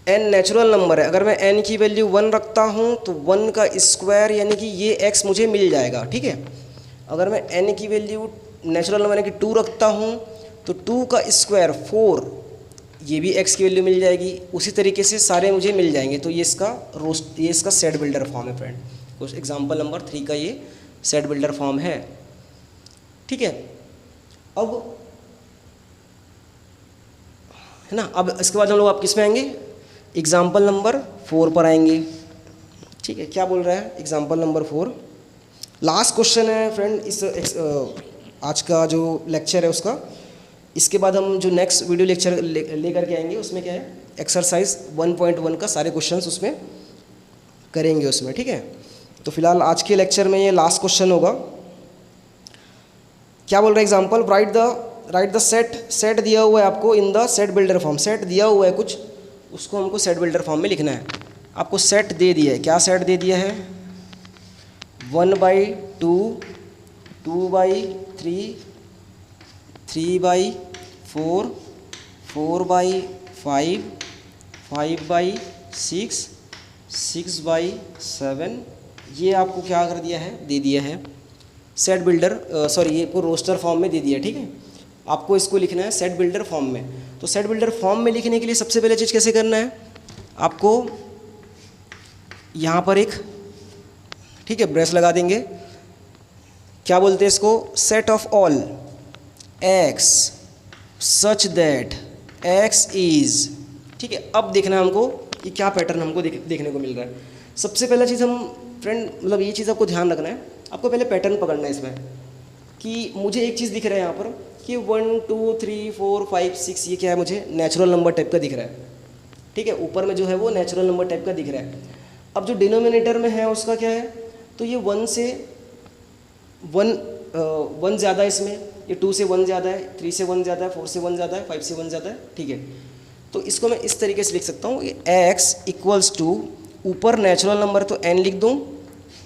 n नेचुरल नंबर है, अगर मैं n की वैल्यू 1 रखता हूँ तो 1 का स्क्वायर यानी कि ये x मुझे मिल जाएगा, ठीक है। अगर मैं n की वैल्यू नेचुरल नंबर यानी कि 2 रखता हूँ तो 2 का स्क्वायर 4, ये भी x की वैल्यू मिल जाएगी। उसी तरीके से सारे मुझे मिल जाएंगे। तो ये इसका सेट बिल्डर फॉर्म है फ्रेंड। कुछ एग्जाम्पल नंबर 3 का ये सेट बिल्डर फॉर्म है, ठीक है। अब है ना, अब इसके बाद हम लोग आप किस में आएंगे, एग्जाम्पल नंबर 4 पर आएंगे, ठीक है। क्या बोल रहा है एग्जाम्पल नंबर 4, लास्ट क्वेश्चन है फ्रेंड इस आज का जो लेक्चर है उसका। इसके बाद हम जो नेक्स्ट वीडियो लेक्चर लेकर के आएंगे उसमें क्या है, एक्सरसाइज 1.1 का सारे क्वेश्चंस उसमें करेंगे उसमें, ठीक है। तो फिलहाल आज के लेक्चर में ये लास्ट क्वेश्चन होगा। क्या बोल रहा है एग्जाम्पल, राइट द सेट दिया हुआ है आपको in the set builder form. Set दिया हुआ है कुछ, उसको हमको सेट बिल्डर फॉर्म में लिखना है। आपको सेट दे दिया है, क्या सेट दे दिया है, 1/2, 2/3, 3/4, 4/5, 5/6, 6/7, ये आपको क्या कर दिया है, दे दिया है सेट बिल्डर, सॉरी ये पूरा रोस्टर फॉर्म में दे दिया, ठीक है। आपको इसको लिखना है सेट बिल्डर फॉर्म में। तो सेट बिल्डर फॉर्म में लिखने के लिए सबसे पहले चीज़ कैसे करना है, आपको यहाँ पर एक, ठीक है, ब्रश लगा देंगे। क्या बोलते हैं इसको, set of all x such that x is, ठीक है। अब देखना है हमको कि क्या पैटर्न हमको देखने को मिल रहा है। सबसे पहला चीज़ हम फ्रेंड, मतलब ये चीज़ आपको ध्यान रखना है, आपको पहले पैटर्न पकड़ना है इसमें कि मुझे एक चीज़ दिख रहा है यहाँ पर कि 1 2 3 4 5 6, ये क्या है, मुझे नेचुरल नंबर टाइप का दिख रहा है, ठीक है। ऊपर में जो है वो नेचुरल नंबर टाइप का दिख रहा है। अब जो डिनोमिनेटर में है उसका क्या है, तो ये 1 से 1 ज़्यादा है इसमें, ये 2 से 1 ज़्यादा है, 3 से 1 ज़्यादा है, 4 से 1 ज़्यादा है, 5 से 1 ज़्यादा है, ठीक है। तो इसको मैं इस तरीके से लिख सकता हूँ, x इक्वल्स टू, ऊपर नेचुरल नंबर तो n लिख दूँ,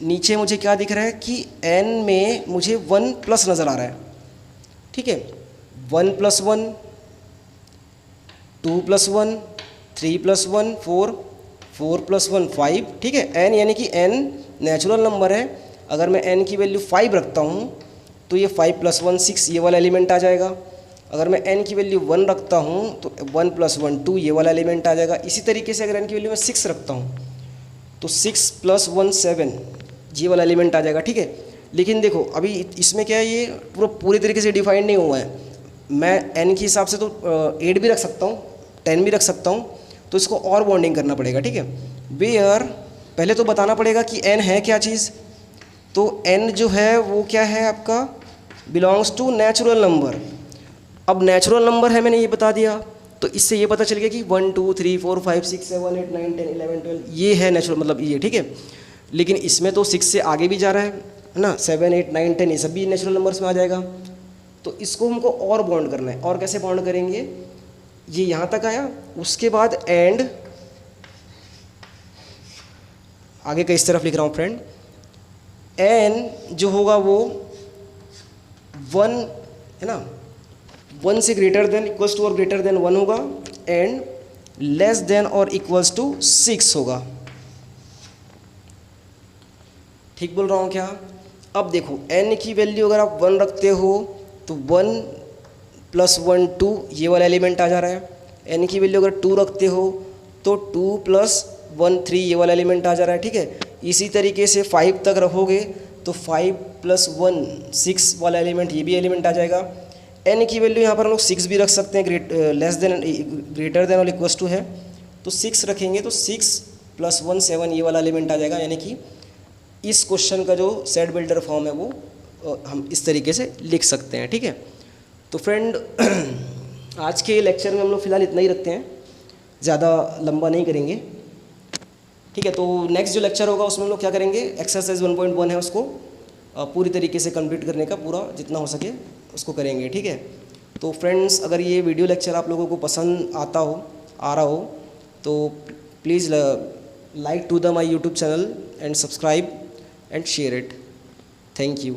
नीचे मुझे क्या दिख रहा है कि n में मुझे 1 प्लस नज़र आ रहा है, ठीक है। 1 + 1, 2 + 1, 3 + 1 4, 4 + 1 5, ठीक है। n यानी कि n नेचुरल नंबर है, अगर मैं n की वैल्यू 5 रखता हूँ तो ये 5 + 1 6, ये वाला एलिमेंट आ जाएगा। अगर मैं n की वैल्यू 1 रखता हूँ तो 1 + 1 2, ये वाला एलिमेंट आ जाएगा। इसी तरीके से अगर n की वैल्यू मैं 6 रखता हूँ तो 6 + 1 7, ये वाला एलिमेंट आ जाएगा, ठीक है। लेकिन देखो अभी इसमें क्या है, ये पूरी तरीके से डिफाइंड नहीं हुआ है। मैं n के हिसाब से तो 8 भी रख सकता हूँ, 10 भी रख सकता हूँ, तो इसको और बॉन्डिंग करना पड़ेगा, ठीक है। वेयर, पहले तो बताना पड़ेगा कि n है क्या चीज़, तो n जो है वो क्या है आपका, बिलोंग्स टू नेचुरल नंबर। अब नेचुरल नंबर है, मैंने ये बता दिया, तो इससे ये पता चल गया कि 1 2 3 4 5 6 7 8 9 10 11 12 ये है नेचुरल, मतलब ये, ठीक है। लेकिन इसमें तो 6 से आगे भी जा रहा है ना, 7 8 9 10 ये सब भी नेचुरल नंबर्स में आ जाएगा। तो इसको हमको और बॉन्ड करना है, और कैसे बॉन्ड करेंगे, ये यहाँ तक आया, उसके बाद एंड आगे का इस तरफ लिख रहा हूँ फ्रेंड, n जो होगा वो 1 है ना, 1 से ग्रेटर देन इक्वल्स टू और ग्रेटर देन 1 होगा, एंड लेस देन और इक्वल्स टू 6 होगा। ठीक बोल रहा हूँ क्या? अब देखो n की वैल्यू अगर आप 1 रखते हो तो 1 + 1 2, ये वाला एलिमेंट आ जा रहा है। n की वैल्यू अगर 2 रखते हो तो 2 + 1 3, ये वाला एलिमेंट आ जा रहा है, ठीक है। इसी तरीके से 5 तक रखोगे तो 5 + 1 6 वाला एलिमेंट ये भी एलिमेंट आ जाएगा। n की वैल्यू यहाँ पर हम लोग 6 भी रख सकते हैं, ग्रेटर देन और इक्वल टू है तो 6 रखेंगे तो 6 + 1 7 ये वाला एलिमेंट आ जाएगा। यानी कि इस क्वेश्चन का जो सेट बिल्डर फॉर्म है वो हम इस तरीके से लिख सकते हैं। ठीक है, तो फ्रेंड आज के लेक्चर में हम लोग फ़िलहाल इतना ही रखते हैं, ज़्यादा लंबा नहीं करेंगे। ठीक है, तो नेक्स्ट जो लेक्चर होगा उसमें हम लोग क्या करेंगे, एक्सरसाइज 1.1 है उसको पूरी तरीके से कंप्लीट करने का पूरा जितना हो सके उसको करेंगे। ठीक है, तो फ्रेंड्स अगर ये वीडियो लेक्चर आप लोगों को पसंद आ रहा हो तो please like to the my YouTube channel and subscribe and share it. Thank you.